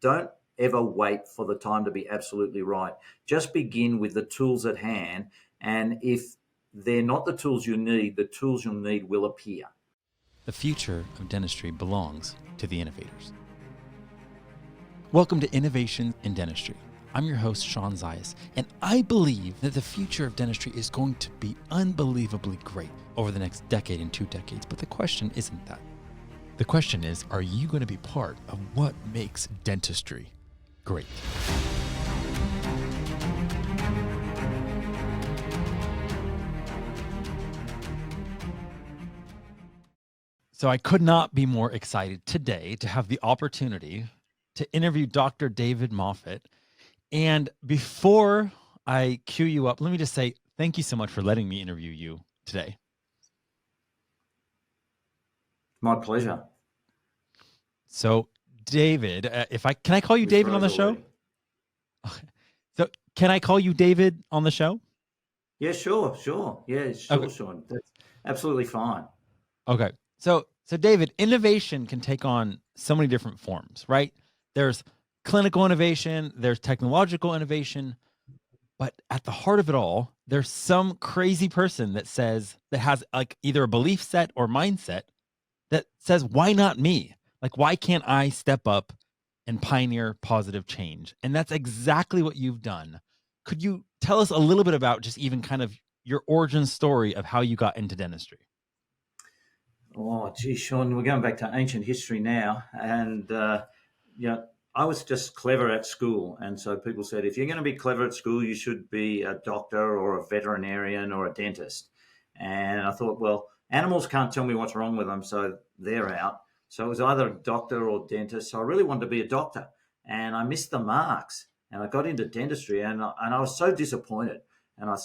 don't ever wait for the time to be absolutely right. Just begin with the tools at hand. And if they're not the tools you need, the tools you'll need will appear. The future of dentistry belongs to the innovators. Welcome to Innovation in Dentistry. I'm your host, Sean Zayas, and I believe that the future of dentistry is going to be unbelievably great over the next decade and 2 decades. But the question isn't that. The question is, are you going to be part of what makes dentistry great? So I could not be more excited today to have the opportunity to interview Dr. David Moffet. And before I cue you up, let me just say thank you so much for letting me interview you today. My pleasure. So, David, can I call you David on the show? Okay. So, can I call you David on the show? Yeah, sure. Yeah, sure, Okay. Sean. That's absolutely fine. Okay. So David, innovation can take on so many different forms, right? There's clinical innovation, there's technological innovation, but at the heart of it all, there's some crazy person that has like either a belief set or mindset that says, why not me? Like, why can't I step up and pioneer positive change? And that's exactly what you've done. Could you tell us a little bit about just even kind of your origin story of how you got into dentistry? Oh, gee, Sean, we're going back to ancient history now. And, I was just clever at school. And so people said, if you're going to be clever at school, you should be a doctor or a veterinarian or a dentist. And I thought, well, animals can't tell me what's wrong with them, so they're out. So it was either a doctor or dentist. So I really wanted to be a doctor. And I missed the marks. And I got into dentistry, and I was so disappointed. And I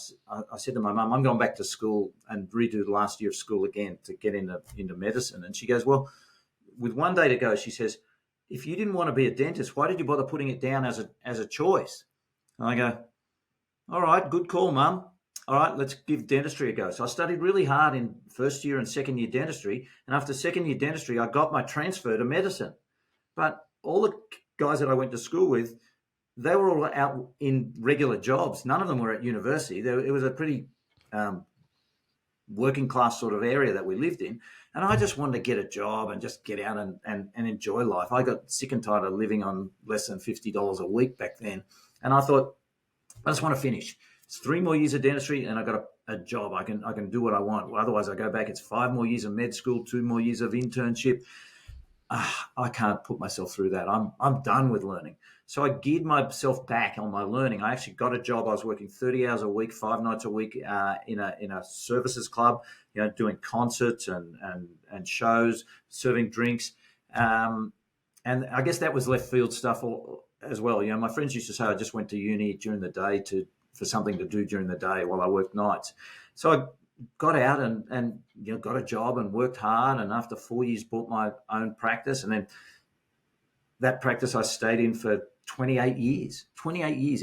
said to my mum, I'm going back to school and redo the last year of school again to get into medicine. And she goes, well, with one day to go, she says, if you didn't want to be a dentist, why did you bother putting it down as a choice? And I go, all right, good call, Mum. All right, let's give dentistry a go. So I studied really hard in first year and second year dentistry. And after second year dentistry, I got my transfer to medicine. But all the guys that I went to school with, they were all out in regular jobs. None of them were at university. It was a pretty working class sort of area that we lived in. And I just wanted to get a job and just get out and enjoy life. I got sick and tired of living on less than $50 a week back then. And I thought, I just want to finish. It's 3 more years of dentistry and I got a job. I can do what I want. Otherwise I go back. It's 5 more years of med school, 2 more years of internship. I can't put myself through that. I'm done with learning. So I geared myself back on my learning. I actually got a job. I was working 30 hours a week, 5 nights a week in a services club, doing concerts and shows, serving drinks. And I guess that was left field stuff as well. My friends used to say I just went to uni during the day for something to do during the day while I worked nights. So I got out and got a job and worked hard, and after 4 years bought my own practice, and then that practice I stayed in for 28 years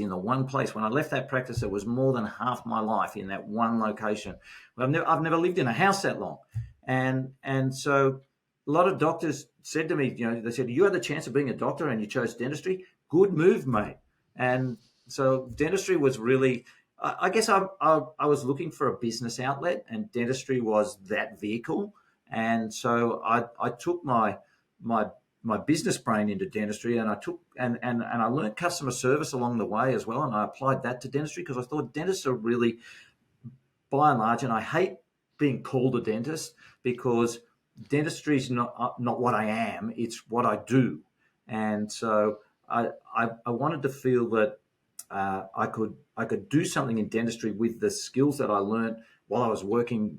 in the one place. When I left that practice, it was more than half my life in that one location. I've never lived in a house that long, and so a lot of doctors said to me, they said, you had the chance of being a doctor and you chose dentistry. Good move, mate. And so dentistry was really, I guess I was looking for a business outlet, and dentistry was that vehicle. And so I took my business brain into dentistry, and I took and I learned customer service along the way as well. And I applied that to dentistry because I thought dentists are really, by and large, and I hate being called a dentist because dentistry is not what I am, it's what I do. And so I wanted to feel that I could do something in dentistry with the skills that I learned while I was working,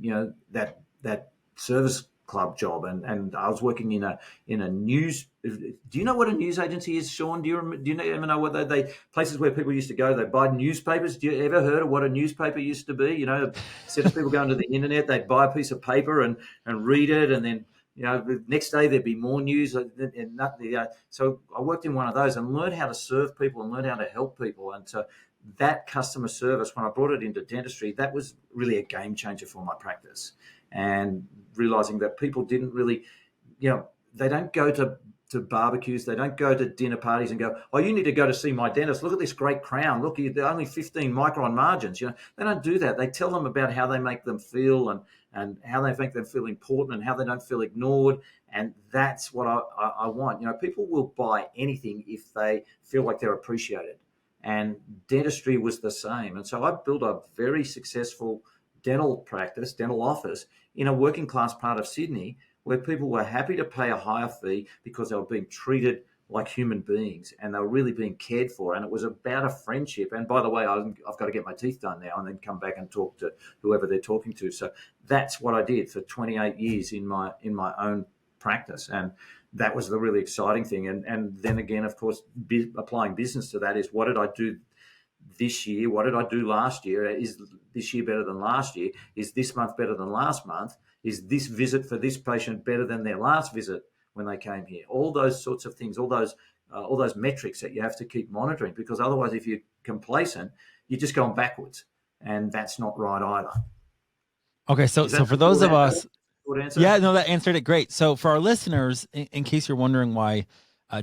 that service club job, and I was working in a news. Do you know what a news agency is, Sean? Do you ever know what they places where people used to go? They buy newspapers. Do you ever heard of what a newspaper used to be? Instead of people going to the internet, they'd buy a piece of paper and read it, and then the next day there'd be more news. So I worked in one of those and learned how to serve people and learned how to help people. And so that customer service, when I brought it into dentistry, that was really a game changer for my practice. And realizing that people didn't really, they don't go to to barbecues. They don't go to dinner parties and go, oh, you need to go to see my dentist. Look at this great crown. Look, they're only 15 micron margins. They don't do that. They tell them about how they make them feel and how they make them feel important and how they don't feel ignored. And that's what I want. People will buy anything if they feel like they're appreciated. And dentistry was the same. And so I built a very successful dental office in a working class part of Sydney, where people were happy to pay a higher fee because they were being treated like human beings and they were really being cared for. And it was about a friendship. And by the way, I've got to get my teeth done now and then come back and talk to whoever they're talking to. So that's what I did for 28 years in my own practice. And that was the really exciting thing. And then again, of course, applying business to that is, what did I do this year? What did I do last year? Is this year better than last year? Is this month better than last month? Is this visit for this patient better than their last visit when they came here? All those sorts of things, all those metrics that you have to keep monitoring, because otherwise, if you're complacent, you're just going backwards, and that's not right either. Okay, so for those of us, yeah, no, that answered it great. So for our listeners, in case you're wondering why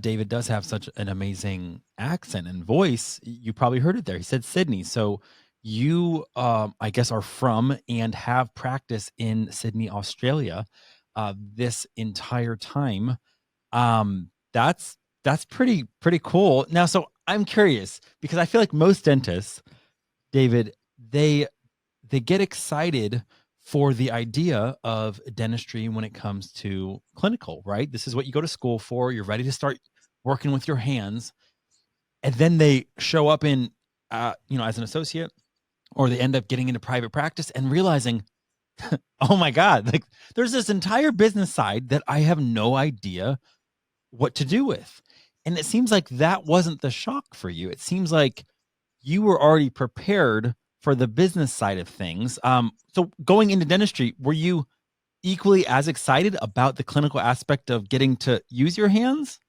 David does have such an amazing accent and voice, you probably heard it there. He said Sydney. So you, I guess, are from and have practiced in Sydney, Australia, this entire time. That's pretty cool. Now, so I'm curious, because I feel like most dentists, David, they get excited for the idea of dentistry when it comes to clinical, right? This is what you go to school for. You're ready to start working with your hands. And then they show up in, as an associate, or they end up getting into private practice and realizing, oh my God, like there's this entire business side that I have no idea what to do with. And it seems like that wasn't the shock for you. It seems like you were already prepared for the business side of things. So going into dentistry, were you equally as excited about the clinical aspect of getting to use your hands?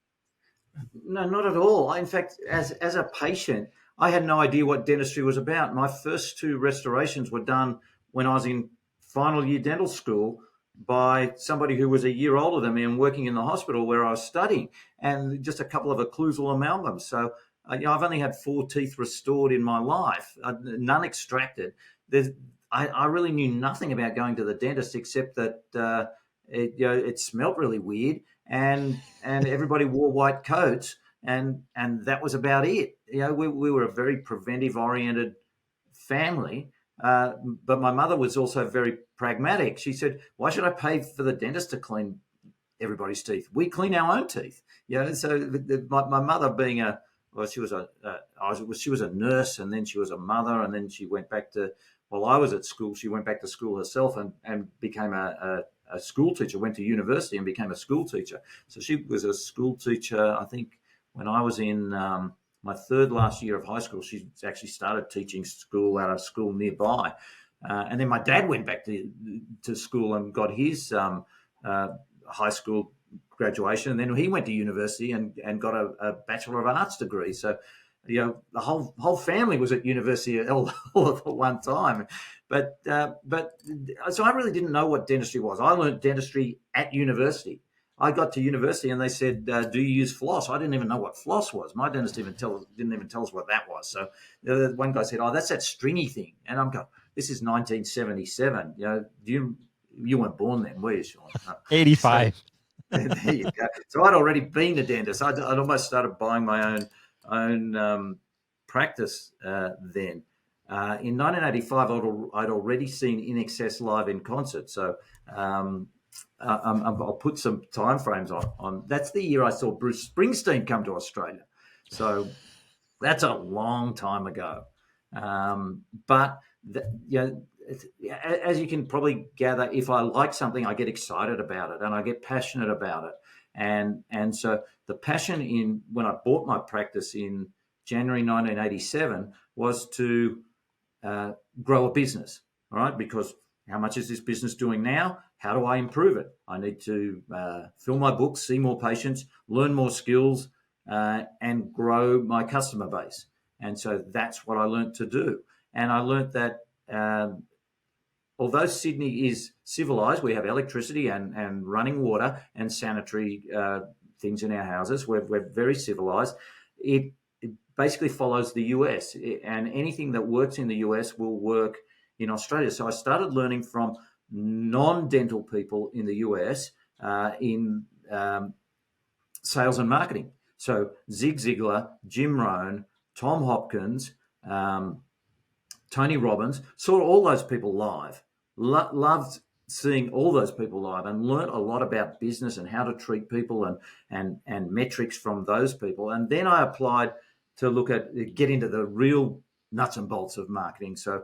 No, not at all. In fact, as a patient, I had no idea what dentistry was about. My first 2 restorations were done when I was in final year dental school by somebody who was a year older than me and working in the hospital where I was studying, and just a couple of occlusal amalgams. So I've only had 4 teeth restored in my life, none extracted. I really knew nothing about going to the dentist except that it smelt really weird, and everybody wore white coats, and that was about it. We were a very preventive oriented family, but my mother was also very pragmatic. She said, "Why should I pay for the dentist to clean everybody's teeth? We clean our own teeth." So my mother being she was a nurse, and then she was a mother, and then she went back to, while I was at school, she went back to school herself and became a school teacher, went to university and became a school teacher. So she was a school teacher, I think, when I was in my 3rd last year of high school. She actually started teaching school at a school nearby. And then my dad went back to school and got his high school graduation, and then he went to university and got a Bachelor of Arts degree. So, the whole family was at university all at one time. But so I really didn't know what dentistry was. I learned dentistry at university. I got to university and they said, "Do you use floss?" I didn't even know what floss was. My dentist didn't even tell us what that was. So one guy said, "Oh, that's that stringy thing," and I'm going, "This is 1977. You weren't born then, were you, Sean?" 85. So, there you go. So I'd already been a dentist. I'd almost started buying my own practice then. In 1985, I'd already seen In Excess live in concert. So I'll put some time frames on. That's the year I saw Bruce Springsteen come to Australia. So that's a long time ago. But as you can probably gather, if I like something, I get excited about it and I get passionate about it. And so the passion when I bought my practice in January 1987 was to grow a business, all right? Because how much is this business doing now? How do I improve it? I need to fill my books, see more patients, learn more skills, and grow my customer base. And so that's what I learned to do. And I learned that although Sydney is civilized, we have electricity and running water and sanitary things in our houses. We're very civilized. It basically follows the US, and anything that works in the US will work in Australia. So I started learning from non-dental people in the US in sales and marketing. So Zig Ziglar, Jim Rohn, Tom Hopkins, Tony Robbins, saw all those people live, loved seeing all those people live, and learned a lot about business and how to treat people and metrics from those people. And then I applied to get into the real nuts and bolts of marketing. So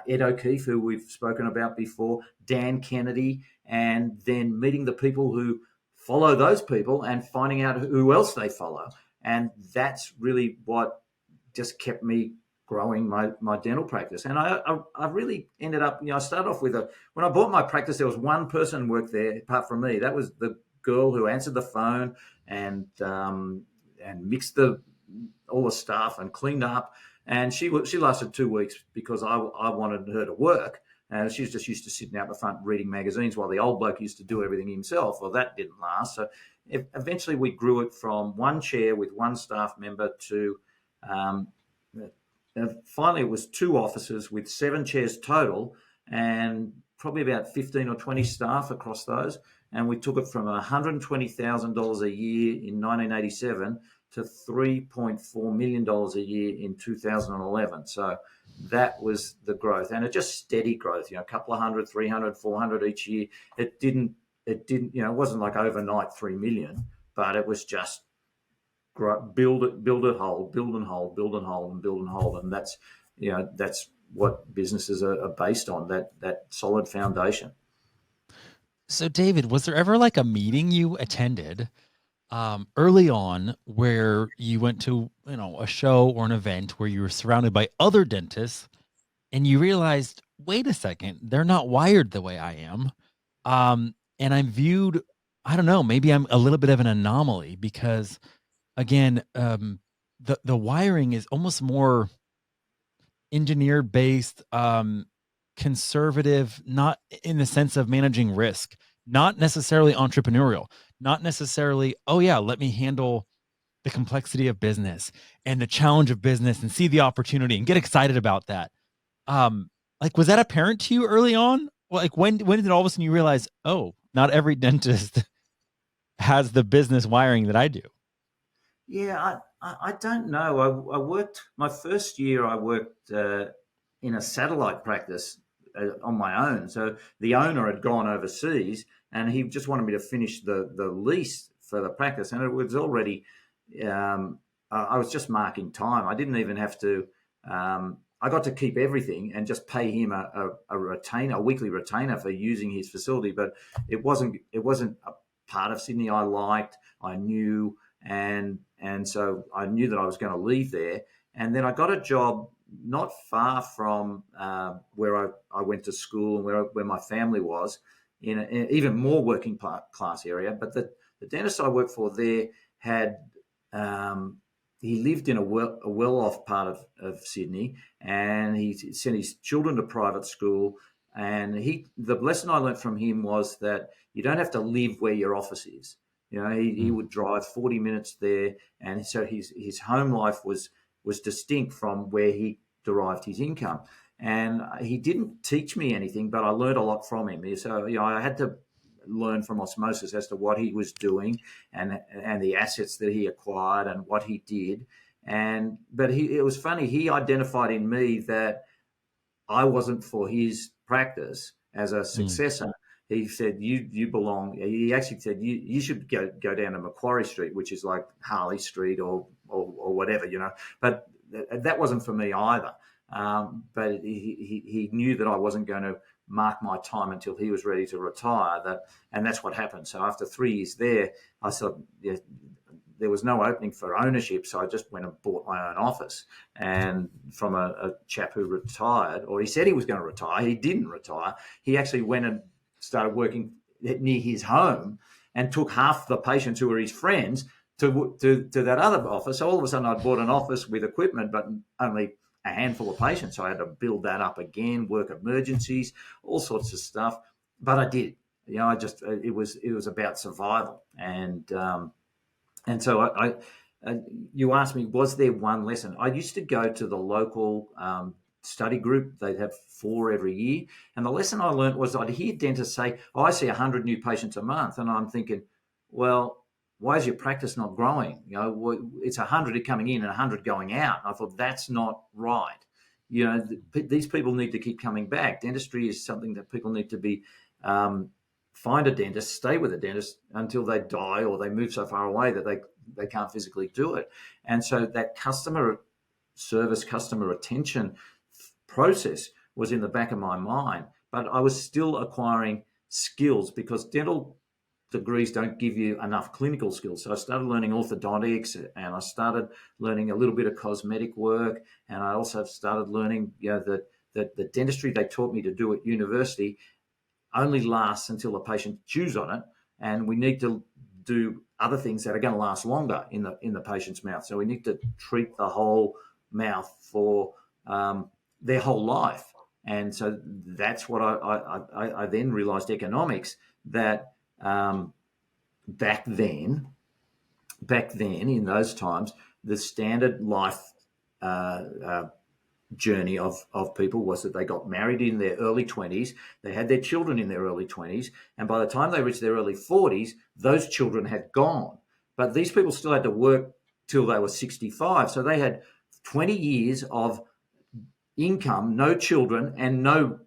Ed O'Keefe, who we've spoken about before, Dan Kennedy, and then meeting the people who follow those people and finding out who else they follow. And that's really what just kept me growing my dental practice. And I really ended up, I started off with when I bought my practice, there was one person worked there apart from me. That was the girl who answered the phone and mixed all the stuff and cleaned up. And she lasted 2 weeks because I wanted her to work. And she was just used to sitting out the front reading magazines while the old bloke used to do everything himself. Well, that didn't last. So eventually we grew it from one chair with one staff member to finally it was 2 offices with 7 chairs total and probably about 15 or 20 staff across those. And we took it from $120,000 a year in 1987 to $3.4 million a year in 2011. So that was the growth, and it just steady growth, a couple of hundred, 300, 400 each year. It didn't, it wasn't like overnight 3 million, but it was just build it, hold, build and hold, build and hold, and build and hold. And that's what businesses are based on, that solid foundation. So David, was there ever like a meeting you attended early on where you went to, a show or an event where you were surrounded by other dentists and you realized, wait a second, they're not wired the way I am. And I'm viewed, I don't know, maybe I'm a little bit of an anomaly because again, the wiring is almost more engineer based, conservative, not in the sense of managing risk, not necessarily entrepreneurial, not necessarily, oh yeah, let me handle the complexity of business and the challenge of business and see the opportunity and get excited about that. Was that apparent to you early on? Like when did all of a sudden you realize, oh, not every dentist has the business wiring that I do? Yeah, I don't know. I worked, my first year I worked in a satellite practice on my own. So the owner had gone overseas and he just wanted me to finish the lease for the practice. And it was already, I was just marking time. I didn't even have to, I got to keep everything and just pay him a retainer, a weekly retainer for using his facility. But it wasn't a part of Sydney I liked, I knew, and so I knew that I was going to leave there. And then I got a job not far from where I went to school and where my family was, in an even more working class area. But the dentist I worked for there had, he lived in a well-off part of Sydney, and he sent his children to private school. And the lesson I learned from him was that you don't have to live where your office is. He would drive 40 minutes there, and so his home life was distinct from where he derived his income. And he didn't teach me anything, but I learned a lot from him. So I had to learn from osmosis as to what he was doing and the assets that he acquired and what he did. But it was funny. He identified in me that I wasn't for his practice as a successor. He said, you belong. He actually said, you should go down to Macquarie Street, which is like Harley Street or whatever, But that wasn't for me either. But he knew that I wasn't going to mark my time until he was ready to retire. And that's what happened. So after 3 years there, I thought, there was no opening for ownership, so I just went and bought my own office. And from a chap who retired, or he said he was going to retire, he didn't retire. He actually went and started working near his home and took half the patients who were his friends to that other office. So all of a sudden I'd bought an office with equipment, but only a handful of patients. So I had to build that up again, work emergencies, all sorts of stuff. But I did. It was about survival. And And so you asked me, was there one lesson? I used to go to the local study group. They'd have 4 every year. And the lesson I learned was I'd hear dentists say, oh, I see 100 new patients a month. And I'm thinking, well, why is your practice not growing? It's 100 coming in and 100 going out. And I thought, that's not right. These people need to keep coming back. Dentistry is something that people need to be find a dentist, stay with a dentist until they die or they move so far away that they can't physically do it. And so that customer service, customer attention process was in the back of my mind, but I was still acquiring skills because dental degrees don't give you enough clinical skills. So I started learning orthodontics, and I started learning a little bit of cosmetic work, and I also started learning that the dentistry they taught me to do at university only lasts until the patient chews on it, and we need to do other things that are going to last longer in the patient's mouth. So we need to treat the whole mouth for their whole life. And so that's what I then realized economics, that back then in those times, the standard life journey of people was that they got married in their early 20s, they had their children in their early 20s, and by the time they reached their early 40s, those children had gone. But these people still had to work till they were 65. So they had 20 years of income, no children, and no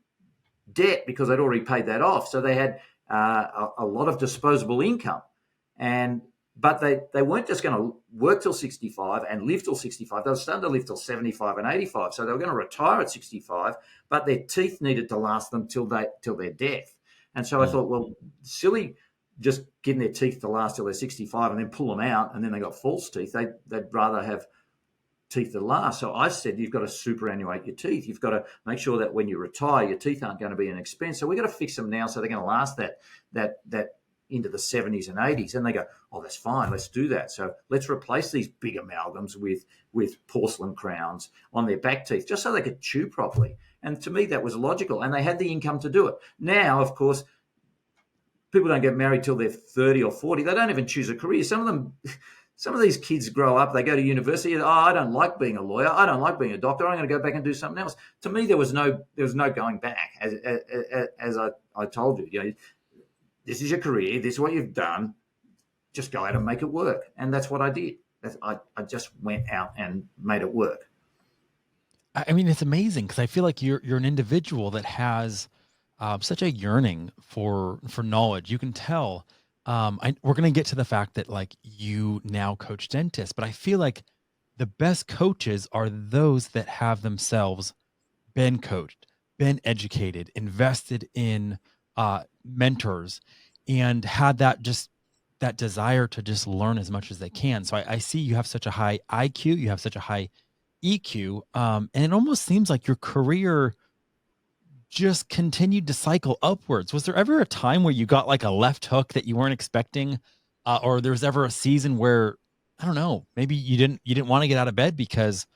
debt because they'd already paid that off. So they had a lot of disposable income. But they weren't just going to work till 65 and live till 65. They were starting to live till 75 and 85. So they were going to retire at 65, but their teeth needed to last them till their death. And so I thought, well, silly just getting their teeth to last till they're 65 and then pull them out and then they got false teeth. They'd rather have teeth that last. So I said, you've got to superannuate your teeth. You've got to make sure that when you retire, your teeth aren't going to be an expense. So we've got to fix them now so they're going to last that into the 70s and 80s. And they go, oh, that's fine, let's do that. So let's replace these big amalgams with porcelain crowns on their back teeth just so they could chew properly. And to me, that was logical. And they had the income to do it. Now, of course, people don't get married till they're 30 or 40. They don't even choose a career. Some of these kids grow up, they go to university, oh, I don't like being a lawyer, I don't like being a doctor, I'm going to go back and do something else. To me, there was no going back. As I told you, this is your career, this is what you've done, just go out and make it work. And that's what I did. I just went out and made it work. I mean, it's amazing because I feel like you're an individual that has such a yearning for knowledge. You can tell. We're going to get to the fact that like you now coach dentists, but I feel like the best coaches are those that have themselves been coached, been educated, invested in mentors, and had that desire to just learn as much as they can. So I see you have such a high IQ, you have such a high EQ, and it almost seems like your career just continued to cycle upwards. Was there ever a time where you got like a left hook that you weren't expecting, or there was ever a season where, I don't know, maybe you didn't want to get out of bed because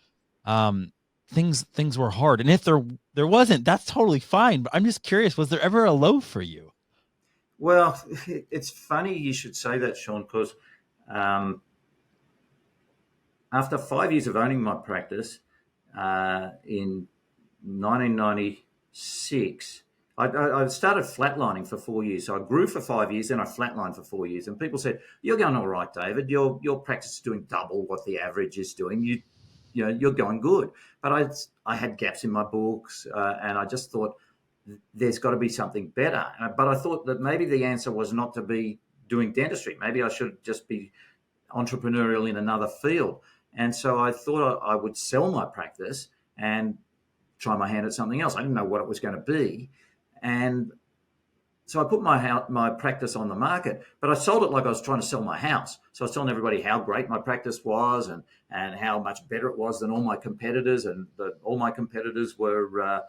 things were hard? And if there wasn't, that's totally fine. But I'm just curious, was there ever a low for you? Well, it's funny you should say that, Sean, because after 5 years of owning my practice in 1996, I started flatlining for 4 years. So I grew for 5 years, then I flatlined for 4 years. And people said, you're going all right, David. Your practice is doing double what the average is doing. You're going good. But I had gaps in my books, and I just thought there's got to be something better. But I thought that maybe the answer was not to be doing dentistry. Maybe I should just be entrepreneurial in another field. And so I thought I would sell my practice and try my hand at something else. I didn't know what it was going to be. And so I put my practice on the market, but I sold it like I was trying to sell my house. So I was telling everybody how great my practice was and how much better it was than all my competitors, and that all my competitors were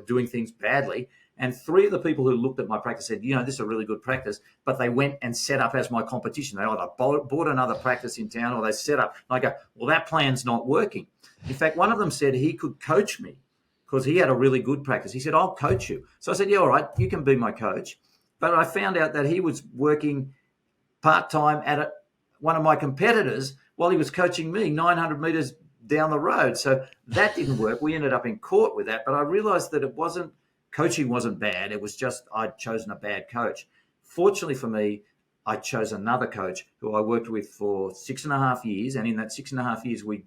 doing things badly. And 3 of the people who looked at my practice said, this is a really good practice, but they went and set up as my competition. They either bought another practice in town or they set up. And I go, well, that plan's not working. In fact, one of them said he could coach me because he had a really good practice. He said, I'll coach you. So I said, yeah, all right, you can be my coach. But I found out that he was working part-time at one of my competitors while he was coaching me 900 meters down the road. So that didn't work. We ended up in court with that. But I realized that coaching wasn't bad. It was just I'd chosen a bad coach. Fortunately for me, I chose another coach who I worked with for 6.5 years. And in that 6.5 years, we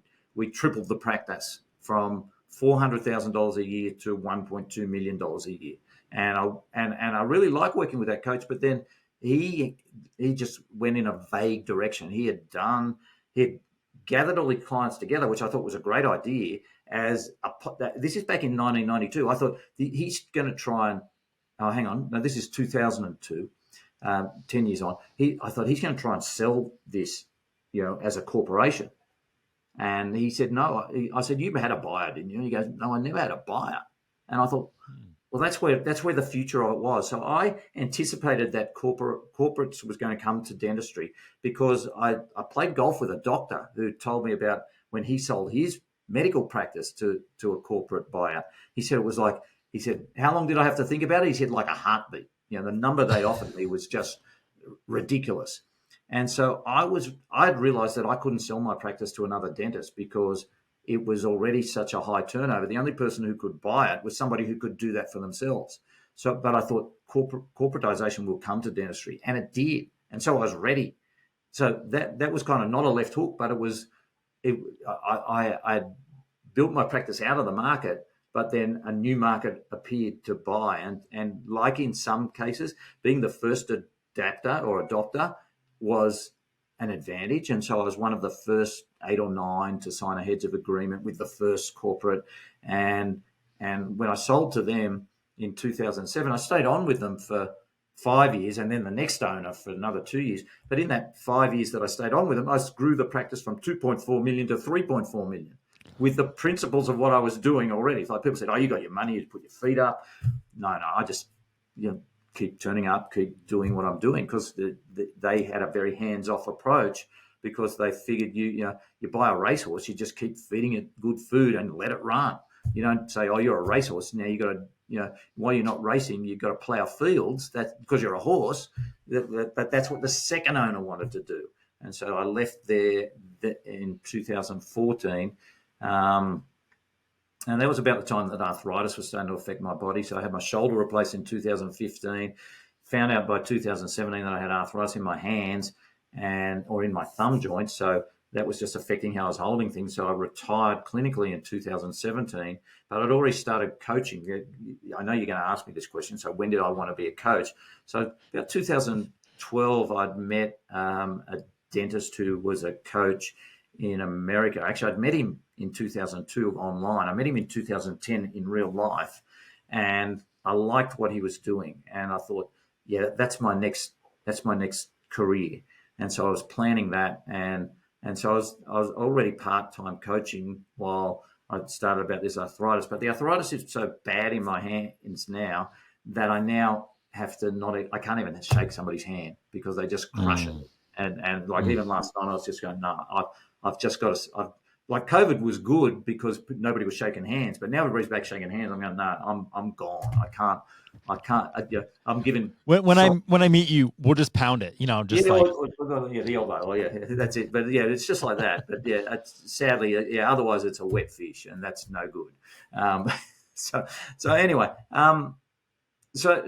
tripled the practice from $400,000 a year to $1.2 million a year. And I really like working with that coach, but then he just went in a vague direction. He had gathered all the clients together, which I thought was a great idea. This is back in 1992. I thought he's going to try and hang on. No, this is 2002. 10 years on. I thought he's going to try and sell this, as a corporation. And he said, no. I said, you had a buyer, didn't you? And he goes, no, I never had a buyer. And I thought, well, that's where the future of it was. So I anticipated that corporates was going to come to dentistry because I played golf with a doctor who told me about when he sold his medical practice to a corporate buyer. He said, how long did I have to think about it? He said, like a heartbeat. The number they offered me was just ridiculous. And so I'd realized that I couldn't sell my practice to another dentist because it was already such a high turnover. The only person who could buy it was somebody who could do that for themselves. But I thought corporatization will come to dentistry, and it did. And so I was ready. So that was kind of not a left hook, but I built my practice out of the market, but then a new market appeared to buy. And like in some cases, being the first adopter was an advantage. And so I was one of the first 8 or 9 to sign a heads of agreement with the first corporate. And when I sold to them in 2007, I stayed on with them for 5 years and then the next owner for another 2 years. But in that 5 years that I stayed on with them, I grew the practice from 2.4 million to 3.4 million with the principles of what I was doing already. It's like people said, oh, you got your money, you put your feet up. No, I just, keep turning up, keep doing what I'm doing, because they had a very hands-off approach, because they figured you buy a racehorse, you just keep feeding it good food and let it run. You don't say, oh, you're a racehorse, now you got to, while you're not racing, you've got to plough fields. That's because you're a horse. That's what the second owner wanted to do. And so I left there in 2014. And that was about the time that arthritis was starting to affect my body. So I had my shoulder replaced in 2015, found out by 2017 that I had arthritis in my hands or in my thumb joints. So that was just affecting how I was holding things. So I retired clinically in 2017, but I'd already started coaching. I know you're going to ask me this question. So when did I want to be a coach? So about 2012, I'd met a dentist who was a coach in America. Actually, I'd met him in 2002 online. I met him in 2010 in real life, and I liked what he was doing. And I thought, yeah, that's my next career. And so I was planning that, and so I was already part-time coaching while I started about this arthritis. But the arthritis is so bad in my hands now that I now have to I can't even shake somebody's hand because they just crush it. And like even last night, I was just going, no, I've just got to. Like COVID was good because nobody was shaking hands, but now everybody's back shaking hands. I'm going, no, I'm gone. I can't. I'm giving. When I meet you, we'll just pound it. The elbow. Yeah, that's it. But yeah, it's just like that. But yeah, sadly, otherwise it's a wet fish, and that's no good. So anyway, so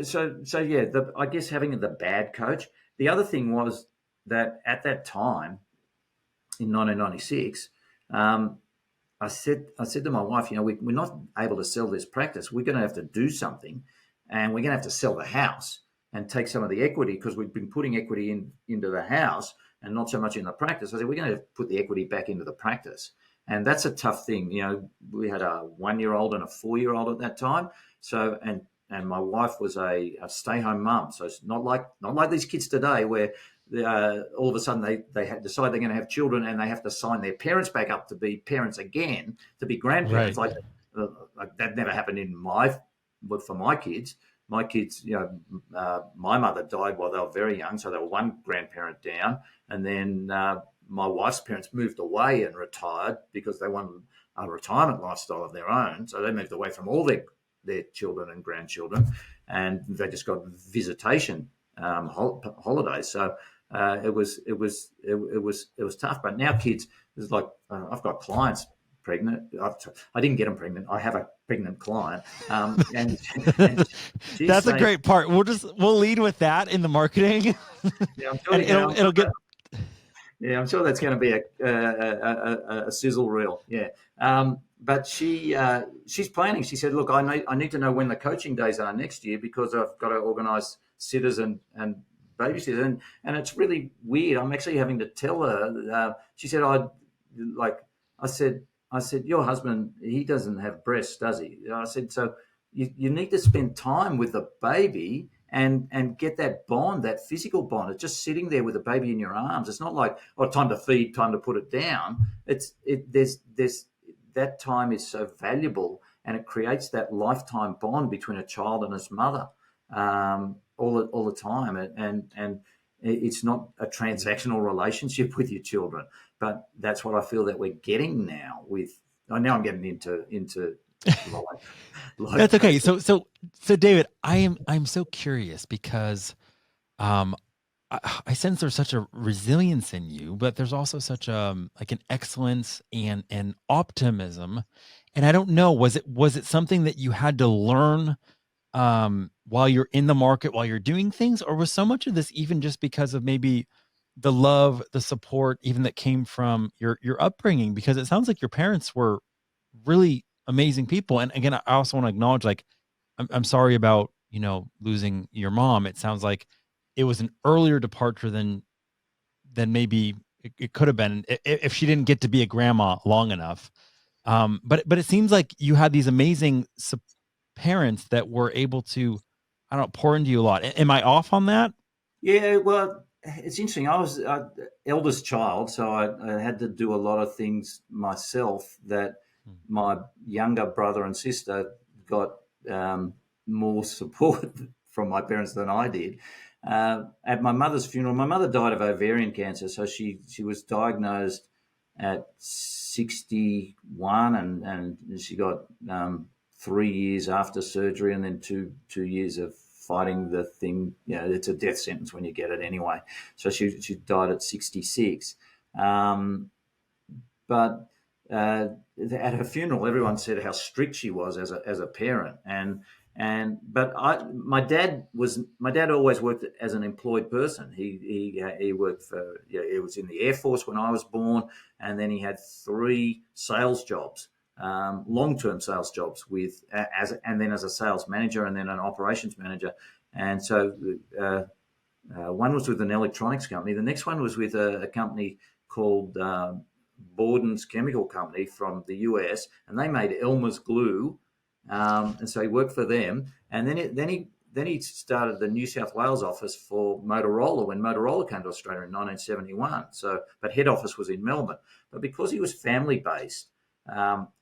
yeah. I guess having the bad coach. The other thing was that at that time, in 1996. I said to my wife, we're not able to sell this practice. We're going to have to do something, and we're going to have to sell the house and take some of the equity, because we've been putting equity into the house and not so much in the practice. I said, we're going to put the equity back into the practice. And that's a tough thing. We had a 1-year-old and a 4-year-old at that time. So, and my wife was a stay-home mum. So it's not like these kids today where all of a sudden they decide they're going to have children and they have to sign their parents back up to be parents again, to be grandparents. Right. Like that never happened for my kids. My kids, my mother died while they were very young, so they were one grandparent down, and then my wife's parents moved away and retired because they wanted a retirement lifestyle of their own. So they moved away from all their children and grandchildren, and they just got visitation holidays. it was tough. But now kids, it's like I've got clients pregnant. I didn't get them pregnant. I have a pregnant client, and she's That's a saying, great part. We'll lead with that in the marketing, yeah, I'm sure, and it'll get. yeah, I'm sure that's going to be a sizzle reel. Yeah. But she's planning. She said, "Look, I need to know when the coaching days are next year because I've got to organise sitters and babysitters." And it's really weird. I'm actually having to tell her. She said, I said, your husband, he doesn't have breasts, does he? I said, so you need to spend time with the baby and get that bond, that physical bond. It's just sitting there with the baby in your arms. It's not like, oh, time to feed, time to put it down. There's that time is so valuable, and it creates that lifetime bond between a child and his mother, all the time. And it's not a transactional relationship with your children, but that's what I feel that we're getting now. Now I'm getting into life. That's okay. So David, I'm so curious because I sense there's such a resilience in you, but there's also such like an excellence and optimism. And I don't know, was it something that you had to learn while you're in the market, while you're doing things, or was so much of this even just because of maybe the love, the support, even that came from your upbringing? Because it sounds like your parents were really amazing people. And again, I also want to acknowledge, like, I'm sorry about, losing your mom. It sounds like it was an earlier departure than maybe it could have been if she didn't get to be a grandma long enough. But it seems like you had these amazing parents that were able to, I don't know, pour into you a lot. Am I off on that? Yeah, well, it's interesting. I was eldest child, so I had to do a lot of things myself that my younger brother and sister got more support from my parents than I did. At my mother's funeral, my mother died of ovarian cancer, so she was diagnosed at 61, and she got 3 years after surgery, and then two years of fighting the thing. It's a death sentence when you get it anyway. So she died at 66. But at her funeral, everyone said how strict she was as a parent, but my dad always worked as an employed person. He worked for, he was in the Air Force when I was born, and then he had 3 sales jobs, long-term sales jobs and then as a sales manager and then an operations manager. And so one was with an electronics company. The next one was with a company called Borden's Chemical Company from the US, and they made Elmer's glue. And so he worked for them, and then he started the New South Wales office for Motorola when Motorola came to Australia in 1971. But head office was in Melbourne. But because he was family based,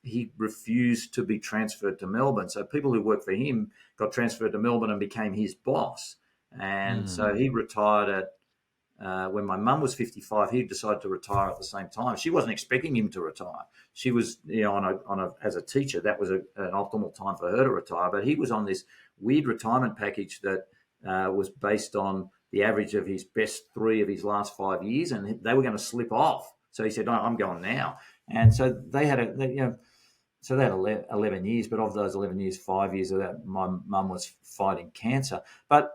he refused to be transferred to Melbourne. So people who worked for him got transferred to Melbourne and became his boss. And so he retired when my mum was 55. He decided to retire at the same time. She wasn't expecting him to retire. She was, as a teacher, that was an optimal time for her to retire. But he was on this weird retirement package that was based on the average of his best 3 of his last 5 years, and they were going to slip off. So he said, "No, I'm going now." And so they had 11 years, but of those 11 years, 5 years of that, my mum was fighting cancer. But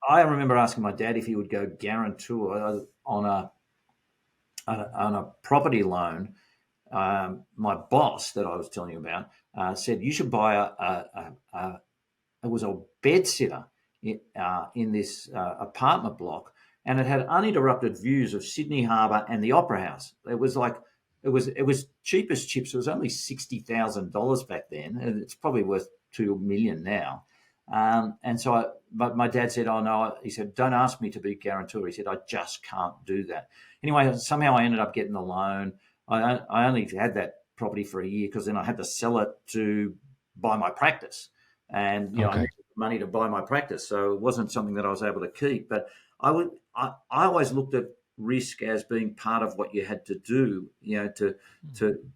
I remember asking my dad if he would go guarantor on a property loan. My boss that I was telling you about said you should buy it was a bed sitter in this apartment block, and it had uninterrupted views of Sydney Harbour and the Opera House. It was cheap as chips. It was only $60,000 back then, and it's probably worth $2 million now. But my dad said, "Oh no," he said, "don't ask me to be guarantor." He said, "I just can't do that." Anyway, somehow I ended up getting the loan. I only had that property for a year because then I had to sell it to buy my practice, and I needed money to buy my practice, so it wasn't something that I was able to keep. But I always looked at risk as being part of what you had to do, to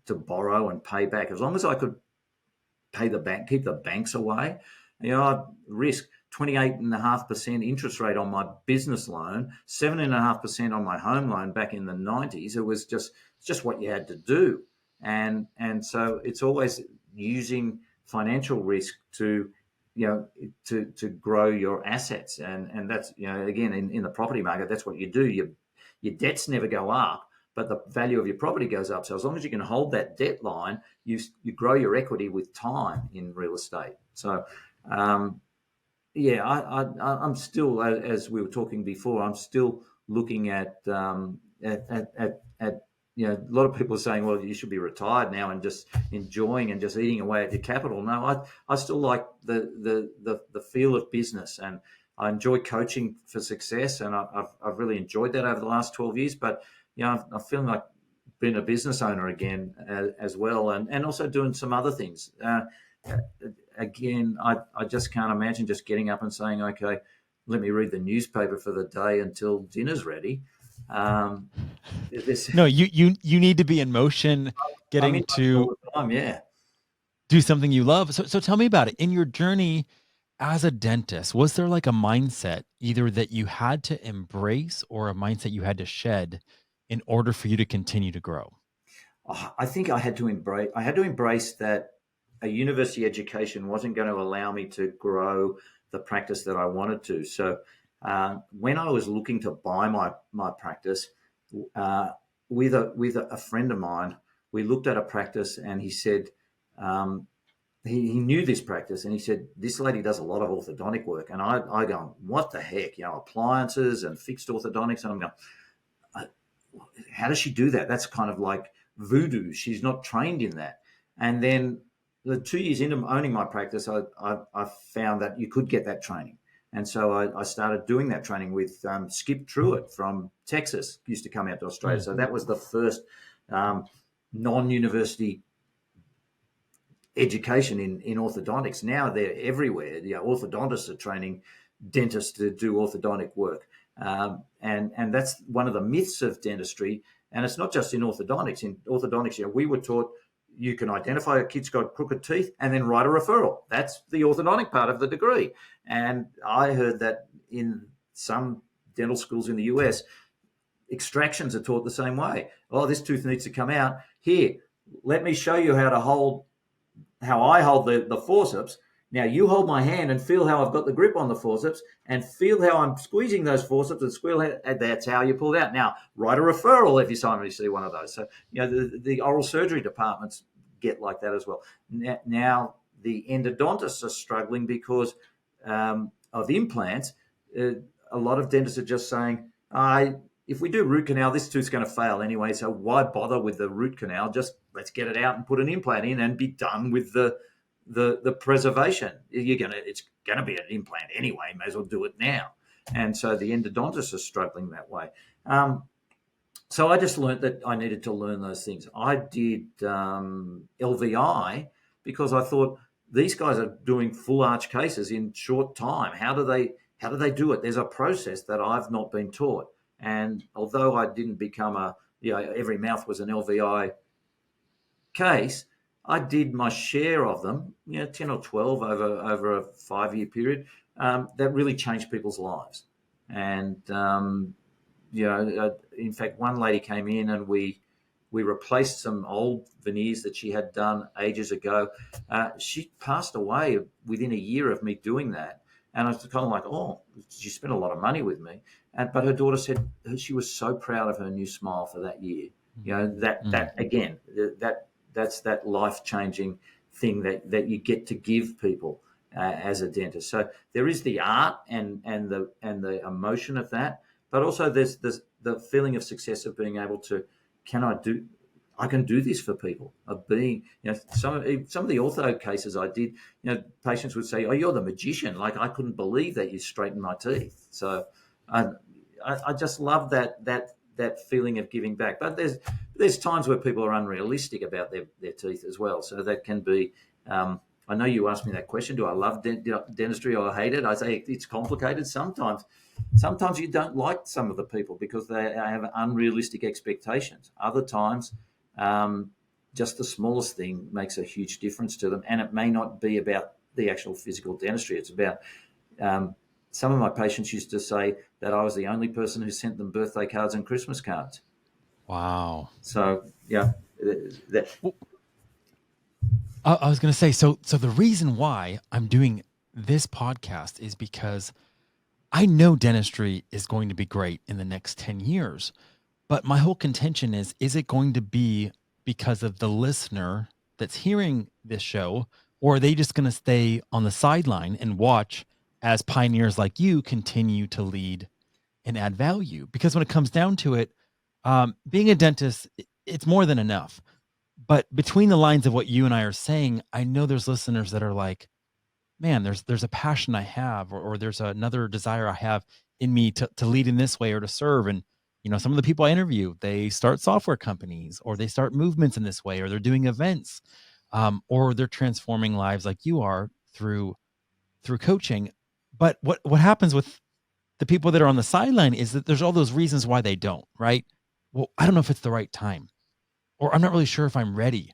borrow and pay back. As long as I could pay the bank, keep the banks away, risk 28.5% interest rate on my business loan, 7.5% on my home loan back in the 90s. It was just what you had to do. And so it's always using financial risk to grow your assets. And that's, again, in the property market, that's what you do. Your debts never go up, but the value of your property goes up. So as long as you can hold that debt line, you grow your equity with time in real estate. So, I'm still, as we were talking before, I'm still looking at a lot of people are saying, well, you should be retired now and just enjoying and just eating away at your capital. No, I still like the feel of business, and I enjoy coaching for success, and I've really enjoyed that over the last 12 years. But I'm feeling like being a business owner again as well, and also doing some other things. Again, I just can't imagine just getting up and saying, okay, let me read the newspaper for the day until dinner's ready. No, you need to be in motion, getting to all the time, yeah. do something you love. So tell me about it. In your journey as a dentist, was there like a mindset either that you had to embrace or a mindset you had to shed in order for you to continue to grow? I think I had to embrace that a university education wasn't going to allow me to grow the practice that I wanted to. So when I was looking to buy my practice, with a friend of mine, we looked at a practice, and he said he knew this practice, and he said, this lady does a lot of orthodontic work. And I go, what the heck, appliances and fixed orthodontics. And I'm going, how does she do that? That's kind of like voodoo. She's not trained in that. And then the 2 years into owning my practice, I found that you could get that training. And so I started doing that training with Skip Truitt from Texas, used to come out to Australia. So that was the first non-university education in orthodontics. Now they're everywhere. Orthodontists are training dentists to do orthodontic work. And that's one of the myths of dentistry. And it's not just in orthodontics. In orthodontics, we were taught you can identify a kid's got crooked teeth and then write a referral. That's the orthodontic part of the degree. And I heard that in some dental schools in the US, extractions are taught the same way. Oh, this tooth needs to come out. Here, let me show you how I hold the forceps. Now you hold my hand and feel how I've got the grip on the forceps, and feel how I'm squeezing those forceps, and squeal. That's how you pull it out. Now write a referral every time you see one of those. So the oral surgery departments get like that as well. Now the endodontists are struggling because of implants. A lot of dentists are just saying, if we do root canal, this tooth's going to fail anyway, so why bother with the root canal? Just let's get it out and put an implant in and be done with the preservation. It's going to be an implant anyway. May as well do it now. And so the endodontists are struggling that way. So I just learned that I needed to learn those things. I did LVI because I thought these guys are doing full arch cases in short time. How do they do it? There's a process that I've not been taught. And although I didn't become every mouth was an LVI case, I did my share of them, 10 or 12 over a 5-year period, that really changed people's lives. And, in fact, one lady came in and we replaced some old veneers that she had done ages ago. She passed away within a year of me doing that. And I was kind of like, oh, she spent a lot of money with me. But her daughter said she was so proud of her new smile for that year. That's that life-changing thing that you get to give people as a dentist. So there is the art and the emotion of that, but also there's the feeling of success of being able to, I can do this for people. Of being, some of the ortho cases I did, patients would say, "Oh, you're the magician! Like I couldn't believe that you straightened my teeth." So I just love that feeling of giving back. But there's times where people are unrealistic about their teeth as well. So that can be. I know you asked me that question. Do I love dentistry or hate it? I say it's complicated sometimes. Sometimes you don't like some of the people because they have unrealistic expectations. Other times, just the smallest thing makes a huge difference to them. And it may not be about the actual physical dentistry. It's about Some of my patients used to say that I was the only person who sent them birthday cards and Christmas cards. Wow. So yeah, that, Well, I was going to say, so the reason why I'm doing this podcast is because I know dentistry is going to be great in the next 10 years, but my whole contention is it going to be because of the listener that's hearing this show, or are they just going to stay on the sideline and watch as pioneers like you continue to lead and add value? Because when it comes down to it, being a dentist, it's more than enough. But between the lines of what you and I are saying, I know there's listeners that are like, man, there's a passion I have, or there's another desire I have in me to lead in this way or to serve. And, some of the people I interview, they start software companies, or they start movements in this way, or they're doing events, or they're transforming lives like you are through coaching. But what happens with the people that are on the sideline is that there's all those reasons why they don't, right? Well, I don't know if it's the right time, or I'm not really sure if I'm ready,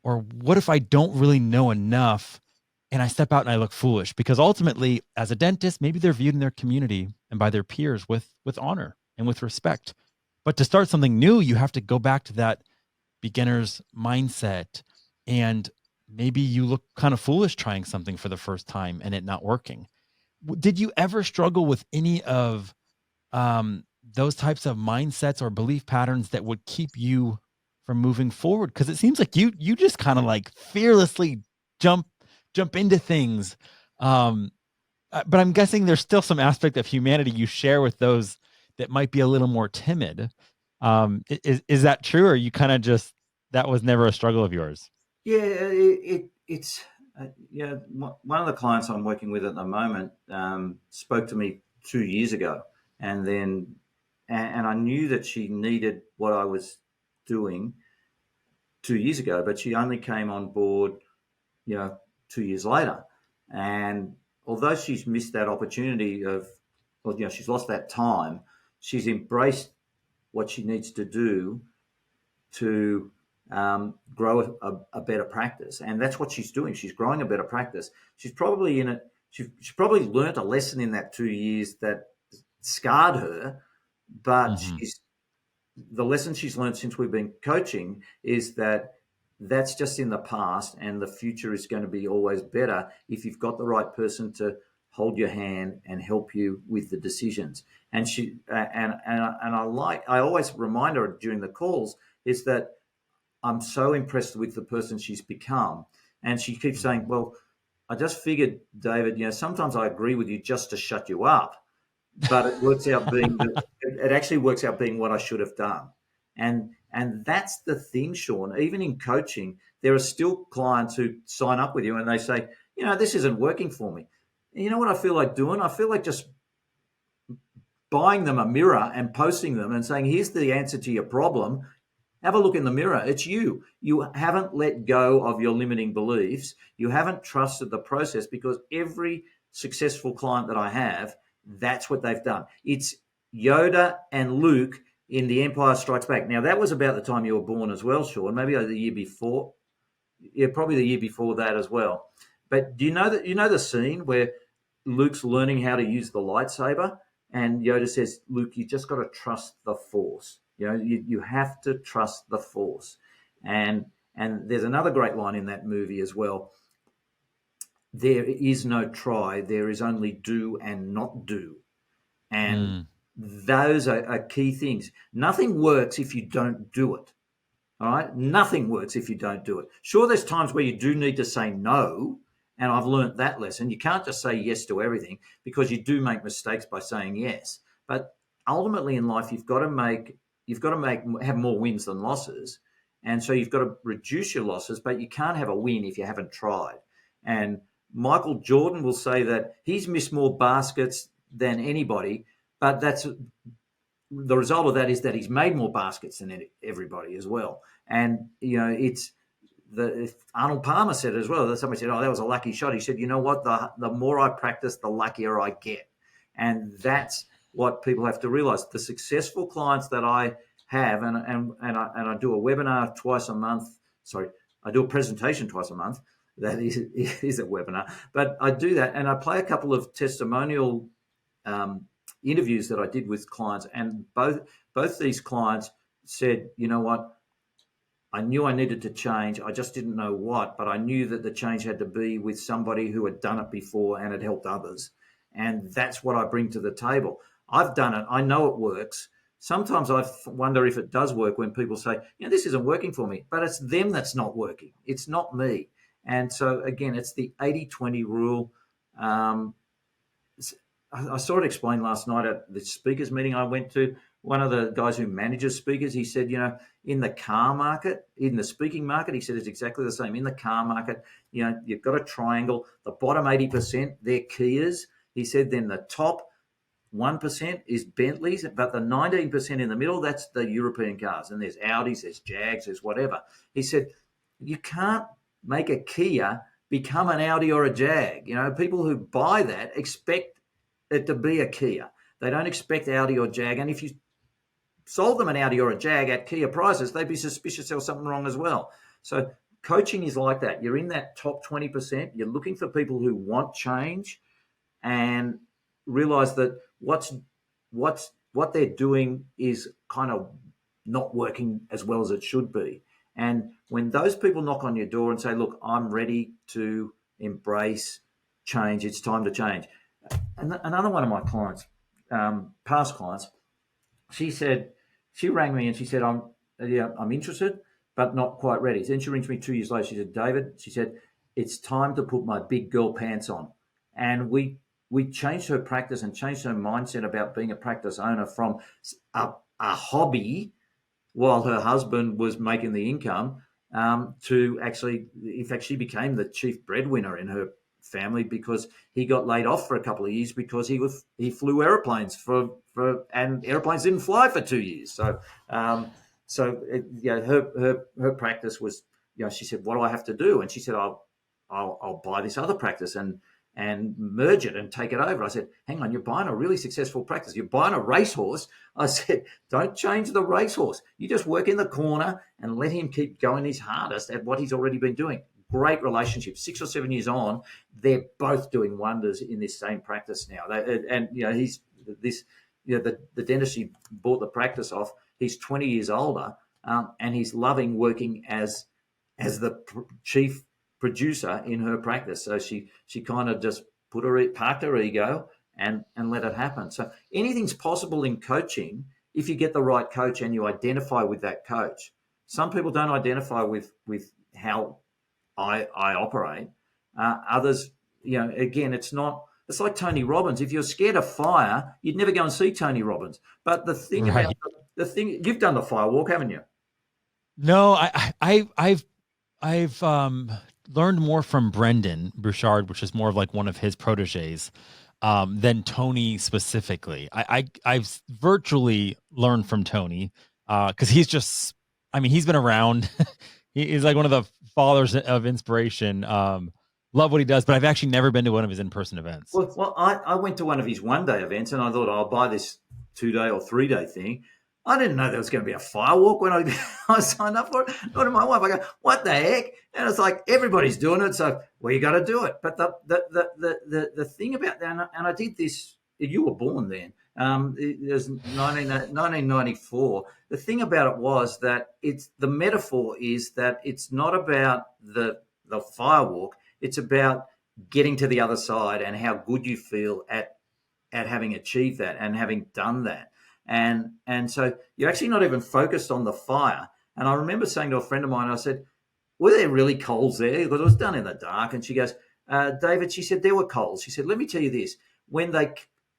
or what if I don't really know enough and I step out and I look foolish? Because ultimately, as a dentist, maybe they're viewed in their community and by their peers with honor and with respect. But to start something new, you have to go back to that beginner's mindset, and maybe you look kind of foolish trying something for the first time and it not working. Did you ever struggle with any of those types of mindsets or belief patterns that would keep you from moving forward? Because it seems like you just kind of like fearlessly jump into things. But I'm guessing there's still some aspect of humanity you share with those that might be a little more timid. Is that true, or you kind of just, that was never a struggle of yours? yeah, it's yeah. One of the clients I'm working with at the moment spoke to me 2 years ago, and then and I knew that she needed what I was doing 2 years ago, but she only came on board, 2 years later. And although she's missed that opportunity of, well, she's lost that time, she's embraced what she needs to do to grow a better practice. And that's what she's doing. She's growing a better practice. She's probably in it. She probably learnt a lesson in that 2 years that scarred her, but Mm-hmm. the lesson she's learned since we've been coaching is that that's just in the past, and the future is going to be always better if you've got the right person to hold your hand and help you with the decisions. And she I always remind her during the calls is that I'm so impressed with the person she's become. And she keeps saying, well, I just figured, David, sometimes I agree with you just to shut you up, but it actually works out being what I should have done. And that's the thing, Sean. Even in coaching, there are still clients who sign up with you and they say, this isn't working for me. And you know what I feel like doing? I feel like just buying them a mirror and posting them and saying, here's the answer to your problem. Have a look in the mirror. It's you. You haven't let go of your limiting beliefs. You haven't trusted the process, because every successful client that I have, that's what they've done. It's Yoda and Luke in The Empire Strikes Back. Now, that was about the time you were born as well, Sean. Maybe the year before. Yeah, probably the year before that as well. But do you know the scene where Luke's learning how to use the lightsaber, and Yoda says, Luke, you just got to trust the Force. You have to trust the Force. And there's another great line in that movie as well. There is no try, there is only do and not do. And those are key things. Nothing works if you don't do it. All right? Nothing works if you don't do it. Sure, there's times where you do need to say no, and Have learned that lesson. You can't just say yes to everything, because you do make mistakes by saying yes. But ultimately in life, you've got to have more wins than losses. And so you've got to reduce your losses, but you can't have a win if you haven't tried. And Michael Jordan will say that he's missed more baskets than anybody, but that's the result of that is that he's made more baskets than everybody as well. And it's Arnold Palmer said as well. That somebody said, "Oh, that was a lucky shot." He said, "You know what? The more I practice, the luckier I get." And that's what people have to realize. The successful clients that I have, and I do a webinar twice a month. Sorry, I do a presentation twice a month. that is a webinar. But I do that, and I play a couple of testimonial interviews that I did with clients, and both these clients said, you know what, I knew I needed to change. I just didn't know what, but I knew that the change had to be with somebody who had done it before and had helped others. And that's what I bring to the table. I've done it. I know it works. Sometimes I wonder if it does work when people say, this isn't working for me, but it's them that's not working. It's not me. And so, again, it's the 80-20 rule. I saw it explained last night at the speakers meeting I went to. One of the guys who manages speakers, he said, in the car market, in the speaking market, he said it's exactly the same. In the car market, you've got a triangle. The bottom 80%, they're Kias. He said then the top 1% is Bentleys, but the 19% in the middle, that's the European cars. And there's Audis, there's Jags, there's whatever. He said, you can't make a Kia become an Audi or a Jag. People who buy that expect it to be a Kia. They don't expect Audi or Jag. And if you sold them an Audi or a Jag at Kia prices, they'd be suspicious there was something wrong as well. So coaching is like that. You're in that top 20%. You're looking for people who want change and realize that what they're doing is kind of not working as well as it should be. And when those people knock on your door and say, look, I'm ready to embrace change, it's time to change. And another one of my clients, past clients, she rang me and she said, I'm interested, but not quite ready. Then she rings me 2 years later. She said, David, she said, it's time to put my big girl pants on. And we changed her practice and changed her mindset about being a practice owner from a hobby while her husband was making the income to actually, in fact, she became the chief breadwinner in her family because he got laid off for a couple of years because he flew airplanes and airplanes didn't fly for 2 years. So her practice was, she said, what do I have to do? And she said, I'll buy this other practice and merge it and take it over. I said, hang on, you're buying a really successful practice. You're buying a racehorse. I said, don't change the racehorse. You just work in the corner and let him keep going his hardest at what he's already been doing. Great relationship. 6 or 7 years on, they're both doing wonders in this same practice now. He's this, the dentistry bought the practice off. He's 20 years older, and he's loving working as the chief producer in her practice. So she kind of just parked her ego and let it happen. So anything's possible in coaching if you get the right coach and you identify with that coach. Some people don't identify with how I operate. Others, again, it's like Tony Robbins. If you're scared of fire, you'd never go and see Tony Robbins. But the thing Right. about the thing, you've done the fire walk, haven't you? No, I've learned more from Brendan Bouchard, which is more of like one of his proteges, than Tony specifically. I've virtually learned from Tony because he's been around. He's like one of the fathers of inspiration. Love what he does, but I've actually never been to one of his in-person events. Well, I went to one of his one-day events and I thought, I'll buy this 2-day or 3-day thing. I didn't know there was going to be a firewalk when I signed up for it. Not to my wife. I go, what the heck? And it's like, everybody's doing it. So, well, you got to do it. But the thing about that, and I did this, you were born then. It was 1994. The thing about it was that the metaphor is that it's not about the firewalk. It's about getting to the other side and how good you feel at having achieved that and having done that. And so you're actually not even focused on the fire. And I remember saying to a friend of mine, I said, were there really coals there? Because it was done in the dark. And she goes, David, she said, there were coals. She said, let me tell you this. When I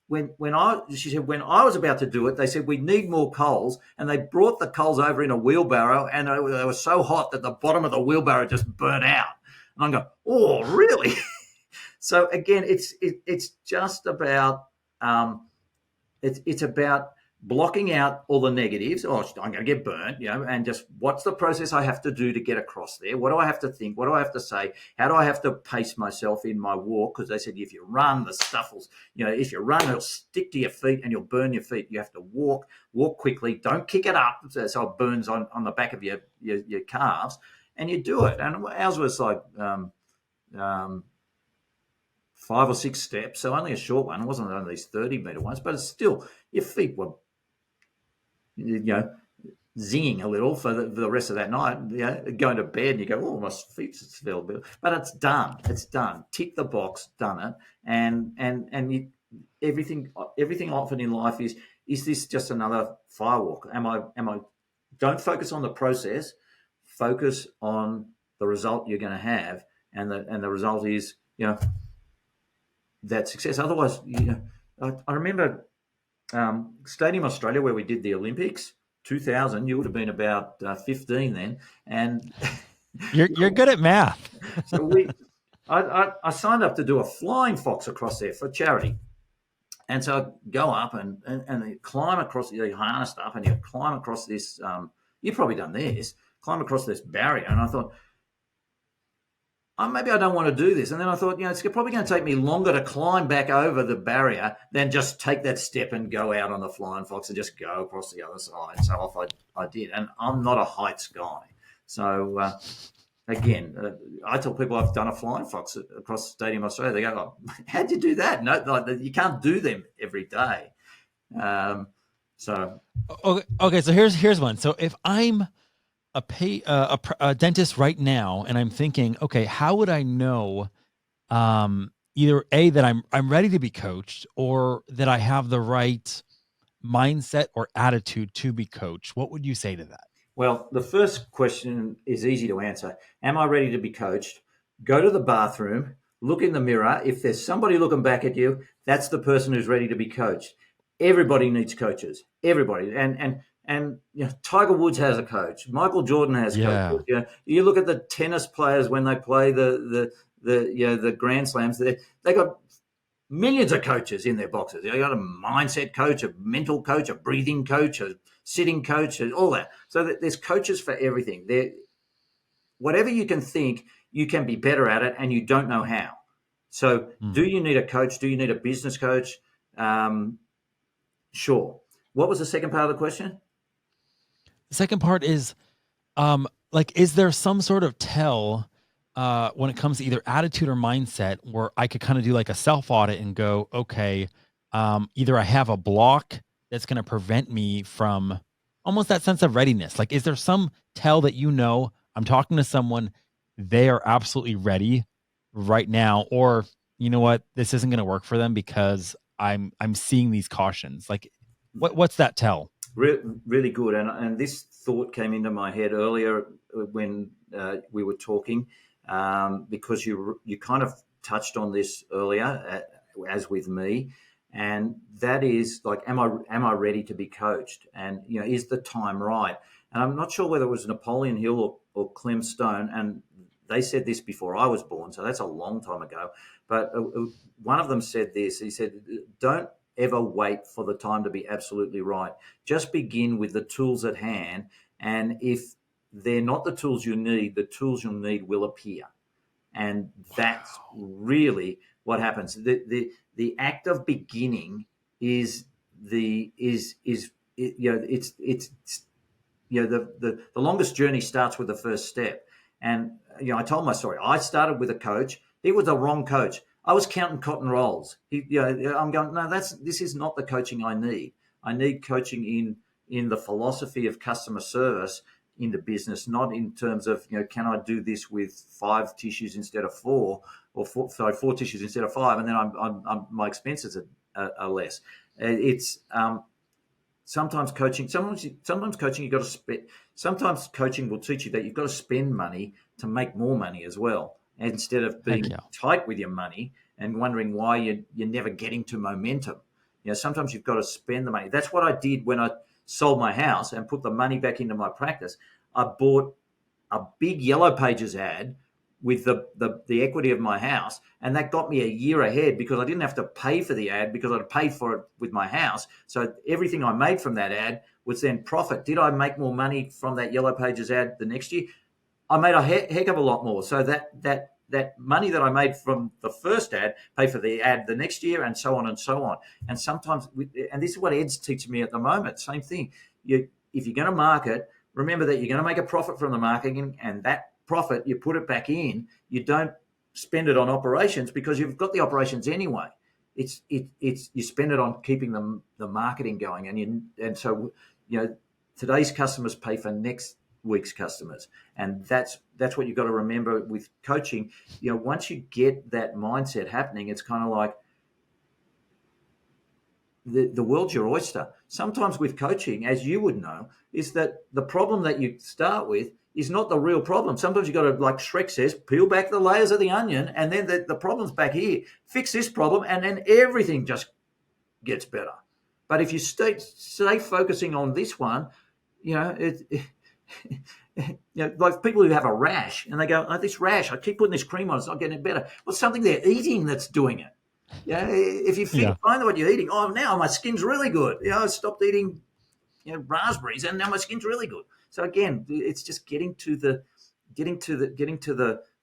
was about to do it, they said, we need more coals. And they brought the coals over in a wheelbarrow and they were so hot that the bottom of the wheelbarrow just burnt out. And I'm going, oh, really? So again, it's just about, it's about blocking out all the negatives. Oh, I'm going to get burnt, and just what's the process I have to do to get across there? What do I have to think? What do I have to say? How do I have to pace myself in my walk? Because they said if you run, the stuff will, if you run, it'll stick to your feet and you'll burn your feet. You have to walk quickly. Don't kick it up so it burns on the back of your calves. And you do it. And ours was like 5 or 6 steps, so only a short one. It wasn't only these 30-meter ones, but it's still, your feet were, zinging a little for the rest of that night. Going to bed and you go, oh, my feet smell a bit. But it's done. It's done. Tick the box, done it. And you, everything often in life is this just another firewalk? Am I? Don't focus on the process. Focus on the result you're going to have, and the result is that success. Otherwise, I remember Stadium Australia where we did the Olympics, 2000. You would have been about 15 then, and you're good at math. So I signed up to do a flying fox across there for charity. And so I go up and you climb across, you're harnessed up and you climb across this, you've probably done this, climb across this barrier. And I thought, maybe I don't want to do this. And then I thought, it's probably going to take me longer to climb back over the barrier than just take that step and go out on the flying fox and just go across the other side. So off I did. And I'm not a heights guy. So, again, I tell people I've done a flying fox across Stadium Australia. They go, oh, how'd you do that? No, you can't do them every day. So okay. So here's one. So if I'm a dentist right now, and I'm thinking, okay, how would I know either A, that I'm ready to be coached, or that I have the right mindset or attitude to be coached? What would you say to that? Well, the first question is easy to answer. Am I ready to be coached? Go to the bathroom, look in the mirror. If there's somebody looking back at you, that's the person who's ready to be coached. Everybody needs coaches. Everybody. And Tiger Woods has a coach. Michael Jordan has coaches. You look at the tennis players when they play the Grand Slams. They got millions of coaches in their boxes. You got a mindset coach, a mental coach, a breathing coach, a sitting coach, all that. So there's coaches for everything. Whatever you can think, you can be better at it, and you don't know how. So do you need a coach? Do you need a business coach? Sure. What was the second part of the question? The second part is, is there some sort of tell when it comes to either attitude or mindset where I could kind of do like a self audit and go, okay, either I have a block that's going to prevent me from almost that sense of readiness. Like, is there some tell that, I'm talking to someone, they are absolutely ready right now, or you know what, this isn't going to work for them because I'm seeing these cautions. Like, what's that tell? Really good. And this thought came into my head earlier when we were talking, because you kind of touched on this earlier, as with me. And that is like, am I ready to be coached? And, is the time right? And I'm not sure whether it was Napoleon Hill or Clem Stone. And they said this before I was born, so that's a long time ago. But one of them said this. He said, don't ever wait for the time to be absolutely right. Just begin with the tools at hand. And if they're not the tools you need, the tools you'll need will appear. And that's really what happens. The act of beginning is the longest journey starts with the first step. And I told my story. I started with a coach. He was the wrong coach. I was counting cotton rolls. I'm going, no, this is not the coaching I need. I need coaching in the philosophy of customer service into business, not in terms of, can I do this with 5 tissues instead of 4, or 4 tissues instead of 5, and then my expenses are less. It's sometimes coaching. Sometimes coaching you've got to spend. Sometimes coaching will teach you that you've got to spend money to make more money as well, instead of being tight with your money and wondering why you're never getting to momentum. Sometimes you've got to spend the money. That's what I did when I sold my house and put the money back into my practice. I bought a big Yellow Pages ad with the equity of my house, and that got me a year ahead because I didn't have to pay for the ad because I'd paid for it with my house. So everything I made from that ad was then profit. Did I make more money from that Yellow Pages ad the next year? I made a heck of a lot more. So that money that I made from the first ad paid for the ad the next year, and so on and so on. And sometimes, and this is what Ed's teaching me at the moment, same thing. If you're going to market, remember that you're going to make a profit from the marketing, and that profit, you put it back in. You don't spend it on operations because you've got the operations anyway. It's you spend it on keeping the marketing going, and so today's customers pay for next week's customers, and that's what you've got to remember with coaching. Once you get that mindset happening, it's kind of like the world's your oyster. Sometimes with coaching, as you would know, is that the problem that you start with is not the real problem. Sometimes you've got to, like Shrek says, peel back the layers of the onion, and then the problem's back here. Fix this problem, and then everything just gets better. But if you stay focusing on this one, like people who have a rash, and they go, "Oh, this rash, I keep putting this cream on, it's not getting better." Well, it's something they're eating that's doing it. If you find what you're eating, now my skin's really good. I stopped eating raspberries, and now my skin's really good. So again, it's just getting to the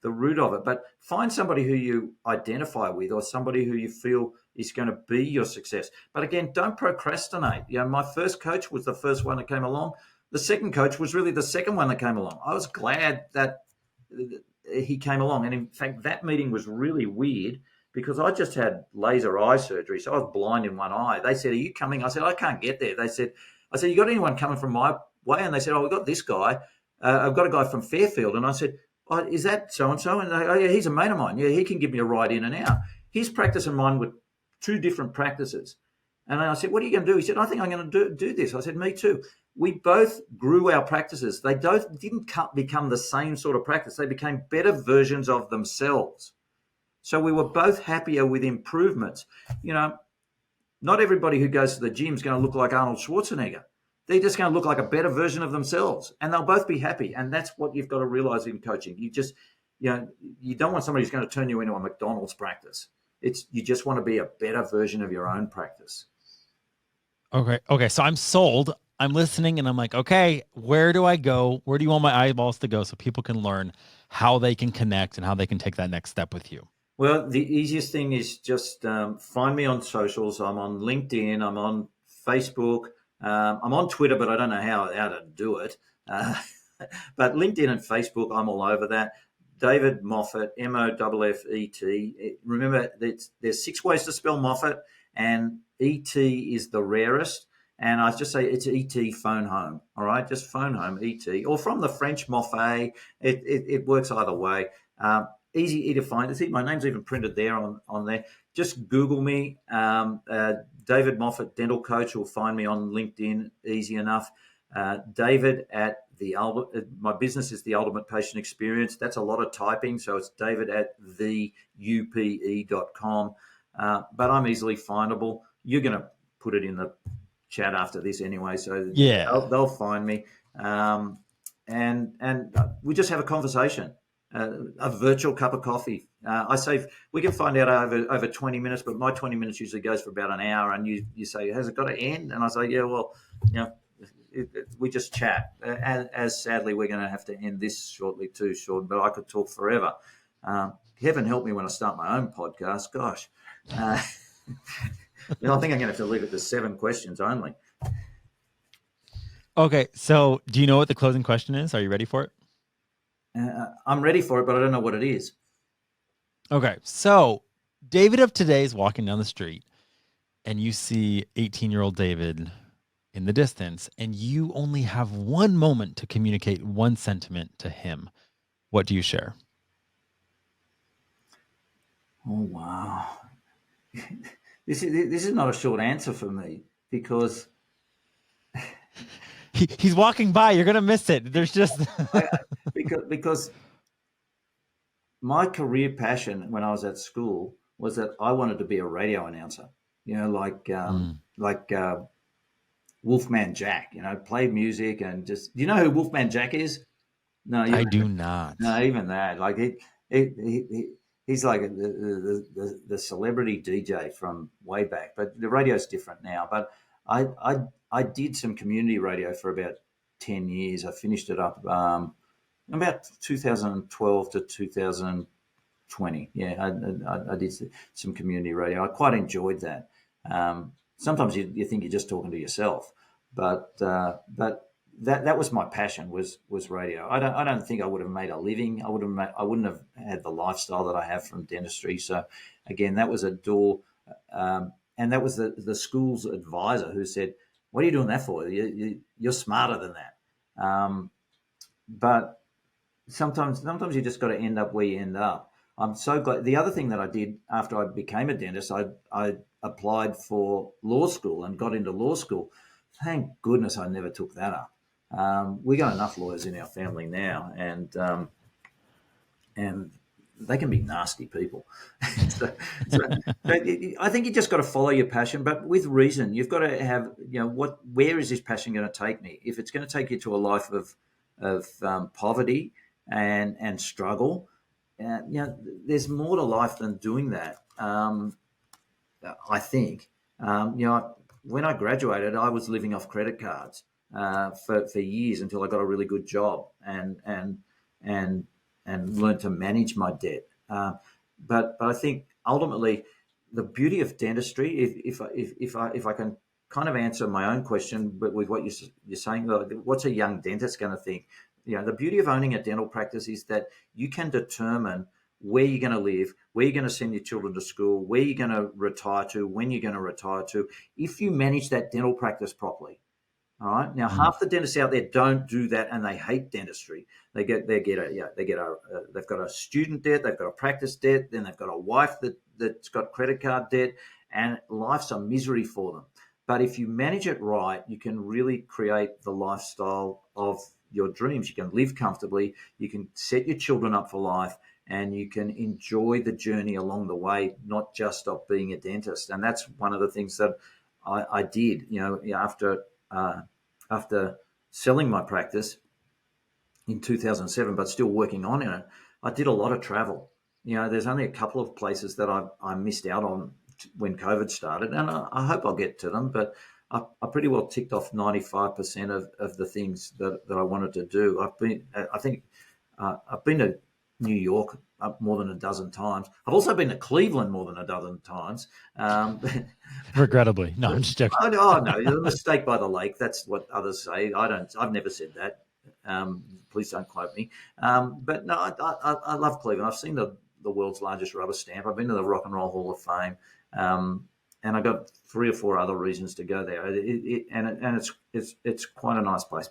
root of it. But find somebody who you identify with, or somebody who you feel is going to be your success. But again, don't procrastinate. My first coach was the first one that came along. The second coach was really the second one that came along. I was glad that he came along, and in fact, that meeting was really weird because I just had laser eye surgery, so I was blind in one eye. They said, "Are you coming?" I said, "I can't get there." I said, "You got anyone coming from my way?" And they said, "Oh, we've got this guy. I've got a guy from Fairfield." And I said, "Oh, is that so-and-so?" And they, "Oh, yeah, he's a mate of mine. Yeah, he can give me a ride in and out." His practice and mine were two different practices. And I said, "What are you going to do?" He said, "I think I'm going to do this." I said, "Me too." We both grew our practices. They didn't become the same sort of practice. They became better versions of themselves. So we were both happier with improvements. Not everybody who goes to the gym is going to look like Arnold Schwarzenegger. They're just going to look like a better version of themselves, and they'll both be happy. And that's what you've got to realize in coaching. You just, you don't want somebody who's going to turn you into a McDonald's practice. You just want to be a better version of your own practice. Okay. So I'm sold. I'm listening, and I'm like, okay, where do I go? Where do you want my eyeballs to go so people can learn how they can connect and how they can take that next step with you? Well, the easiest thing is just find me on socials. I'm on LinkedIn. I'm on Facebook. I'm on Twitter, but I don't know how to do it. But LinkedIn and Facebook, I'm all over that. David Moffet, Moffet. Remember, there's 6 ways to spell Moffet, and ET is the rarest. And I just say it's ET, phone home. All right, just phone home, ET, or from the French Moffet. It works either way. Easy to find. See, my name's even printed there on there. Just Google me, David Moffet, dental coach. Will find me on LinkedIn, easy enough. David at my business is the Ultimate Patient Experience. That's a lot of typing, so it's David at theupe.com. But I'm easily findable. You're going to put it in the chat after this anyway, so they'll find me. And we just have a conversation. A virtual cup of coffee. I say we can find out over 20 minutes, but my 20 minutes usually goes for about an hour. And you say, "Has it got to end?" And I say, "Yeah, well, we just chat." As sadly, we're going to have to end this shortly too, Sean. But I could talk forever. Heaven help me when I start my own podcast. Gosh, I think I'm going to have to leave it to 7 questions only. Okay, so do you know what the closing question is? Are you ready for it? I'm ready for it, but I don't know what it is. Okay, so David of today is walking down the street, and you see 18-year-old David in the distance, and you only have one moment to communicate one sentiment to him. What do you share? Oh, wow. This is not a short answer for me because he's walking by. You're going to miss it. There's just because my career passion when I was at school was that I wanted to be a radio announcer, like Wolfman Jack, play music and just, do you know who Wolfman Jack is? No, I do not. No, even that. Like he's like the celebrity DJ from way back, but the radio's different now. But I did some community radio for about 10 years. I finished it up about 2012 to 2020. Yeah, I did some community radio. I quite enjoyed that. Sometimes you think you're just talking to yourself, but that was my passion, was radio. I don't think I would have made a living. I wouldn't have had the lifestyle that I have from dentistry. So again, that was a door, and that was the school's advisor who said, "What are you doing that for? You're smarter than that." But sometimes you just got to end up where you end up. I'm so glad. The other thing that I did after I became a dentist, I applied for law school and got into law school. Thank goodness I never took that up. We got enough lawyers in our family now, and they can be nasty people. so, I think you just got to follow your passion, but with reason. You've got to have, where is this passion going to take me? If it's going to take you to a life of poverty and struggle, there's more to life than doing that. I think, when I graduated, I was living off credit cards for years until I got a really good job and learned to manage my debt. But I think ultimately the beauty of dentistry, if I can kind of answer my own question, but with what you're saying, what's a young dentist going to think? The beauty of owning a dental practice is that you can determine where you're going to live, where you're going to send your children to school, where you're going to retire to, when you're going to retire to, if you manage that dental practice properly. All right. Now, half the dentists out there don't do that, and they hate dentistry. They've got a student debt, they've got a practice debt, then they've got a wife that's got credit card debt, and life's a misery for them. But if you manage it right, you can really create the lifestyle of your dreams. You can live comfortably, you can set your children up for life, and you can enjoy the journey along the way, not just stop being a dentist. And that's one of the things that I did, after selling my practice in 2007, but still working on it. I did a lot of travel. There's only a couple of places that I missed out on when COVID started, and I hope I'll get to them, but I pretty well ticked off 95% of the things that I wanted to do. I've been to New York more than a dozen times. I've also been to Cleveland more than a dozen times. Regrettably. No, I'm just joking. No, the mistake by the lake. That's what others say. I've never said that. Please don't quote me. But no, I love Cleveland. I've seen the world's largest rubber stamp. I've been to the Rock and Roll Hall of Fame. And I got 3 or 4 other reasons to go there. It's quite a nice place.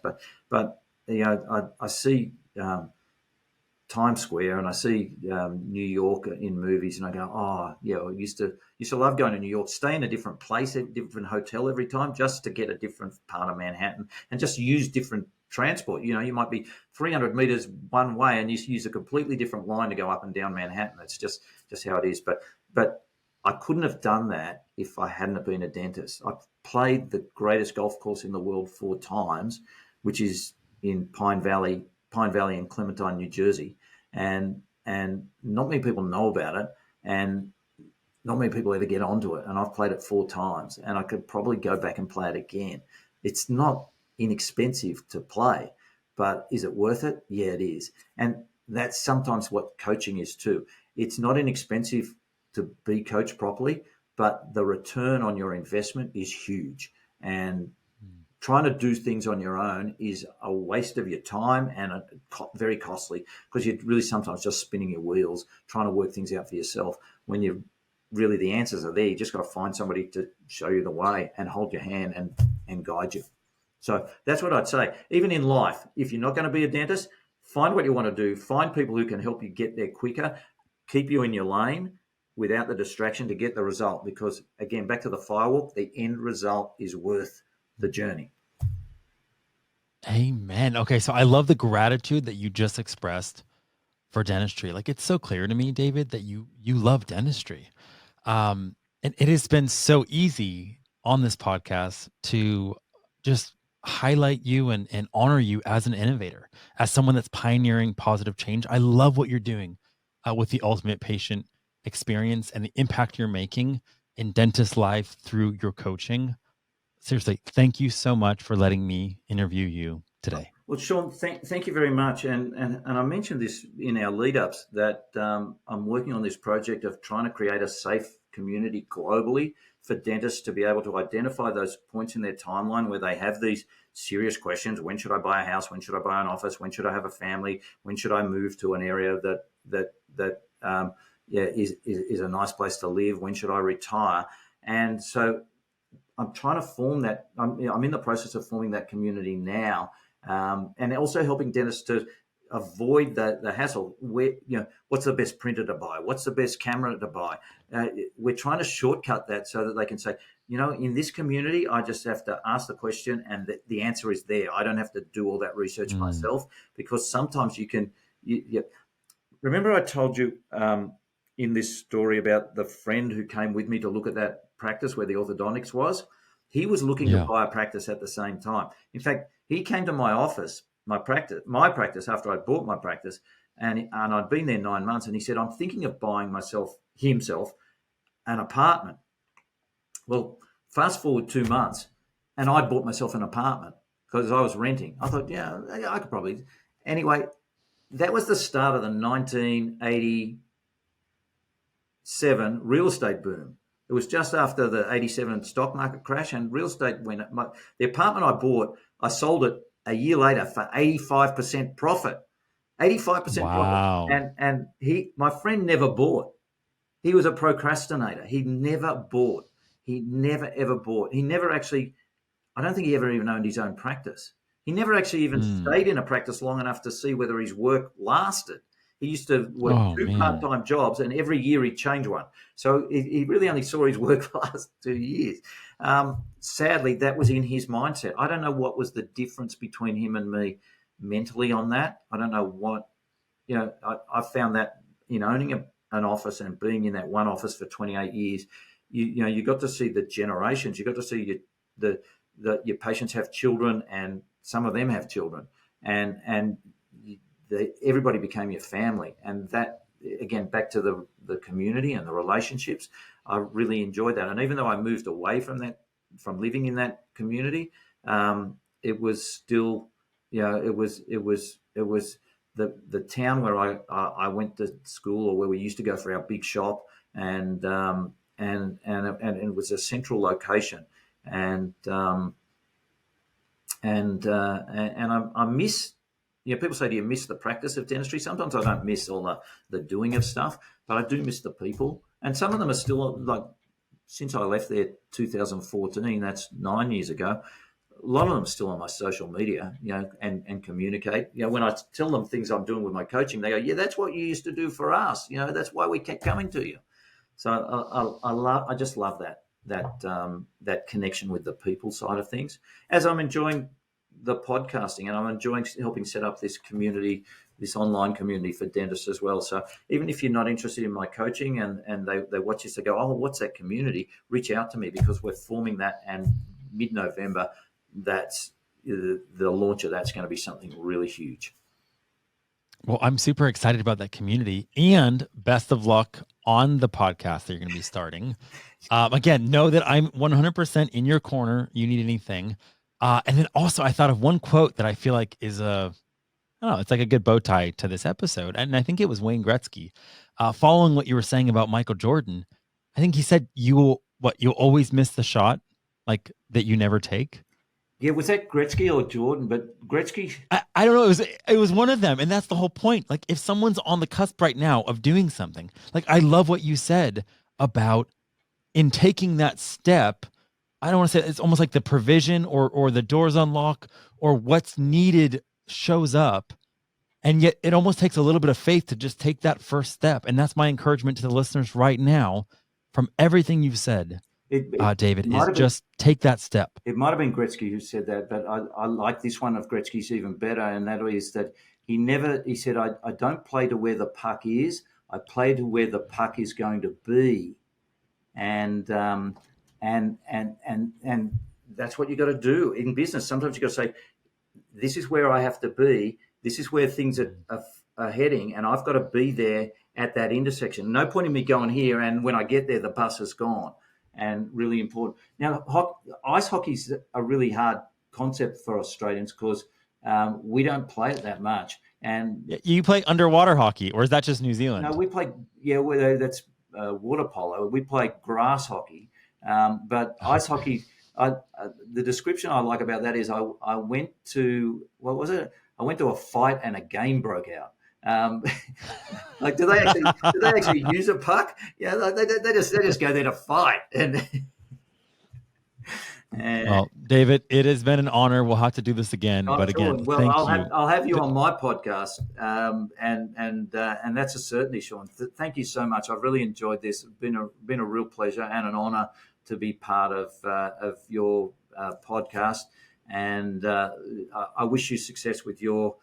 But I see Times Square and I see New York in movies, and I go, I used to love going to New York. Stay in a different place, a different hotel every time, just to get a different part of Manhattan, and just use different transport. You might be 300 meters one way, and you use a completely different line to go up and down Manhattan. It's just how it is. But I couldn't have done that if I hadn't have been a dentist. I've played the greatest golf course in the world 4 times, which is in Pine Valley in Clementine, New Jersey. And not many people know about it, and not many people ever get onto it. And I've played it 4 times, and I could probably go back and play it again. It's not inexpensive to play, but is it worth it? Yeah, it is. And that's sometimes what coaching is too. It's not inexpensive to be coached properly, but the return on your investment is huge. And trying to do things on your own is a waste of your time and very costly, because you're really sometimes just spinning your wheels trying to work things out for yourself, when you really, the answers are there. You just got to find somebody to show you the way and hold your hand and guide you. So that's what I'd say. Even in life, if you're not going to be a dentist, find what you want to do. Find people who can help you get there quicker, keep you in your lane without the distraction to get the result. Because again, back to the firewalk, the end result is worth the journey. Amen. Okay, so I love the gratitude that you just expressed for dentistry. Like, it's so clear to me, David, that you love dentistry. And it has been so easy on this podcast to just highlight you and honor you as an innovator, as someone that's pioneering positive change. I love what you're doing with the ultimate patient experience and the impact you're making in dentist life through your coaching. Seriously, thank you so much for letting me interview you today. Well, Sean, thank you very much. And I mentioned this in our lead-ups that I'm working on this project of trying to create a safe community globally for dentists to be able to identify those points in their timeline where they have these serious questions. When should I buy a house? When should I buy an office? When should I have a family? When should I move to an area that is a nice place to live? When should I retire? And so I'm trying to form that. I'm in the process of forming that community now, and also helping dentists to avoid the hassle. Where, what's the best printer to buy? What's the best camera to buy? We're trying to shortcut that so that they can say, in this community, I just have to ask the question and the answer is there. I don't have to do all that research myself, because sometimes you can. Remember I told you in this story about the friend who came with me to look at that practice where the orthodontics was? He was looking to buy a practice at the same time. In fact, he came to my office, my practice after I bought my practice, and I'd been there 9 months, and he said, I'm thinking of buying himself an apartment. Well, fast forward 2 months, and I'd bought myself an apartment because I was renting. I thought, I could probably. Anyway, that was the start of the 1987 real estate boom. It was just after the 87 stock market crash, and real estate went up. The apartment I bought, I sold it a year later for 85% profit. 85% profit. And my friend never bought. He was a procrastinator. He never bought. He never, ever bought. He never actually, I don't think he ever even owned his own practice. He never actually even stayed in a practice long enough to see whether his work lasted. He used to work two part-time jobs, and every year he'd change one. So he really only saw his work last 2 years. Sadly, that was in his mindset. I don't know what was the difference between him and me mentally on that. I don't know what, I found that in owning an office and being in that one office for 28 years, you got to see the generations. You got to see your patients have children, and some of them have children, and everybody became your family. And that, again, back to the community and the relationships, I really enjoyed that. And even though I moved away from living in that community, it was still, it was the town where I went to school, or where we used to go for our big shop, and it was a central location, and I miss. People say, do you miss the practice of dentistry? Sometimes I don't miss all the doing of stuff, but I do miss the people. And some of them are still, like, since I left there 2014, that's 9 years ago, a lot of them are still on my social media, and communicate. When I tell them things I'm doing with my coaching, they go, yeah, that's what you used to do for us. That's why we kept coming to you. So I just love that connection with the people side of things, as I'm enjoying the podcasting, and I'm enjoying helping set up this community, this online community for dentists as well. So even if you're not interested in my coaching and they watch this, they go, oh, what's that community? Reach out to me, because we're forming that, and mid-November, that's the launch of that's going to be something really huge. Well, I'm super excited about that community, and best of luck on the podcast that you're going to be starting. Again, know that I'm 100% in your corner. You need anything. And then also I thought of one quote that I feel like is it's like a good bow tie to this episode. And I think it was Wayne Gretzky, following what you were saying about Michael Jordan. I think he said, you'll always miss the shot, like, that you never take. Yeah. Was that Gretzky or Jordan? But Gretzky, I don't know. It was one of them. And that's the whole point. Like, if someone's on the cusp right now of doing something, like, I love what you said about in taking that step. I don't want to say it's almost like the provision or the doors unlock, or what's needed shows up. And yet it almost takes a little bit of faith to just take that first step. And that's my encouragement to the listeners right now from everything you've said, David, is just take that step. It might have been Gretzky who said that, but I like this one of Gretzky's even better. And that is that he said, I don't play to where the puck is. I play to where the puck is going to be. And that's what you got to do in business. Sometimes you got to say, this is where I have to be. This is where things are heading, and I've got to be there at that intersection. No point in me going here, and when I get there, the bus is gone. And really important. Now, ice hockey is a really hard concept for Australians, because we don't play it that much. And you play underwater hockey, or is that just New Zealand? No, we play. Yeah, that's water polo. We play grass hockey. But ice hockey, the description I like about that is I went to, what was it? I went to a fight and a game broke out. Like, do they actually use a puck? Yeah, like they just go there to fight. And Well, David, it has been an honor. We'll have to do this again. But again, well, thank you. I'll have you on my podcast, and that's a certainty, Sean. Thank you so much. I've really enjoyed this. It's been a real pleasure and an honor to be part of your podcast. And I wish you success with your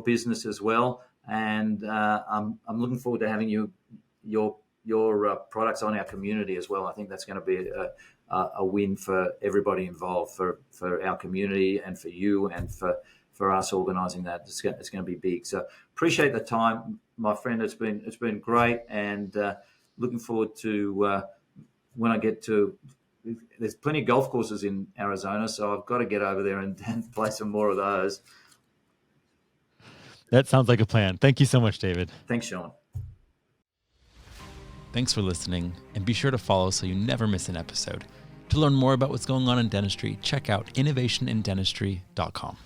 business as well. And I'm looking forward to having your products on our community as well. I think that's going to be a win for everybody involved, for our community and for you and for us organising that. It's going to be big. So appreciate the time, my friend. It's been great, and looking forward to when I get to. There's plenty of golf courses in Arizona, so I've got to get over there and play some more of those. That sounds like a plan. Thank you so much, David. Thanks, Sean. Thanks for listening, and be sure to follow so you never miss an episode. To learn more about what's going on in dentistry, check out innovationindentistry.com.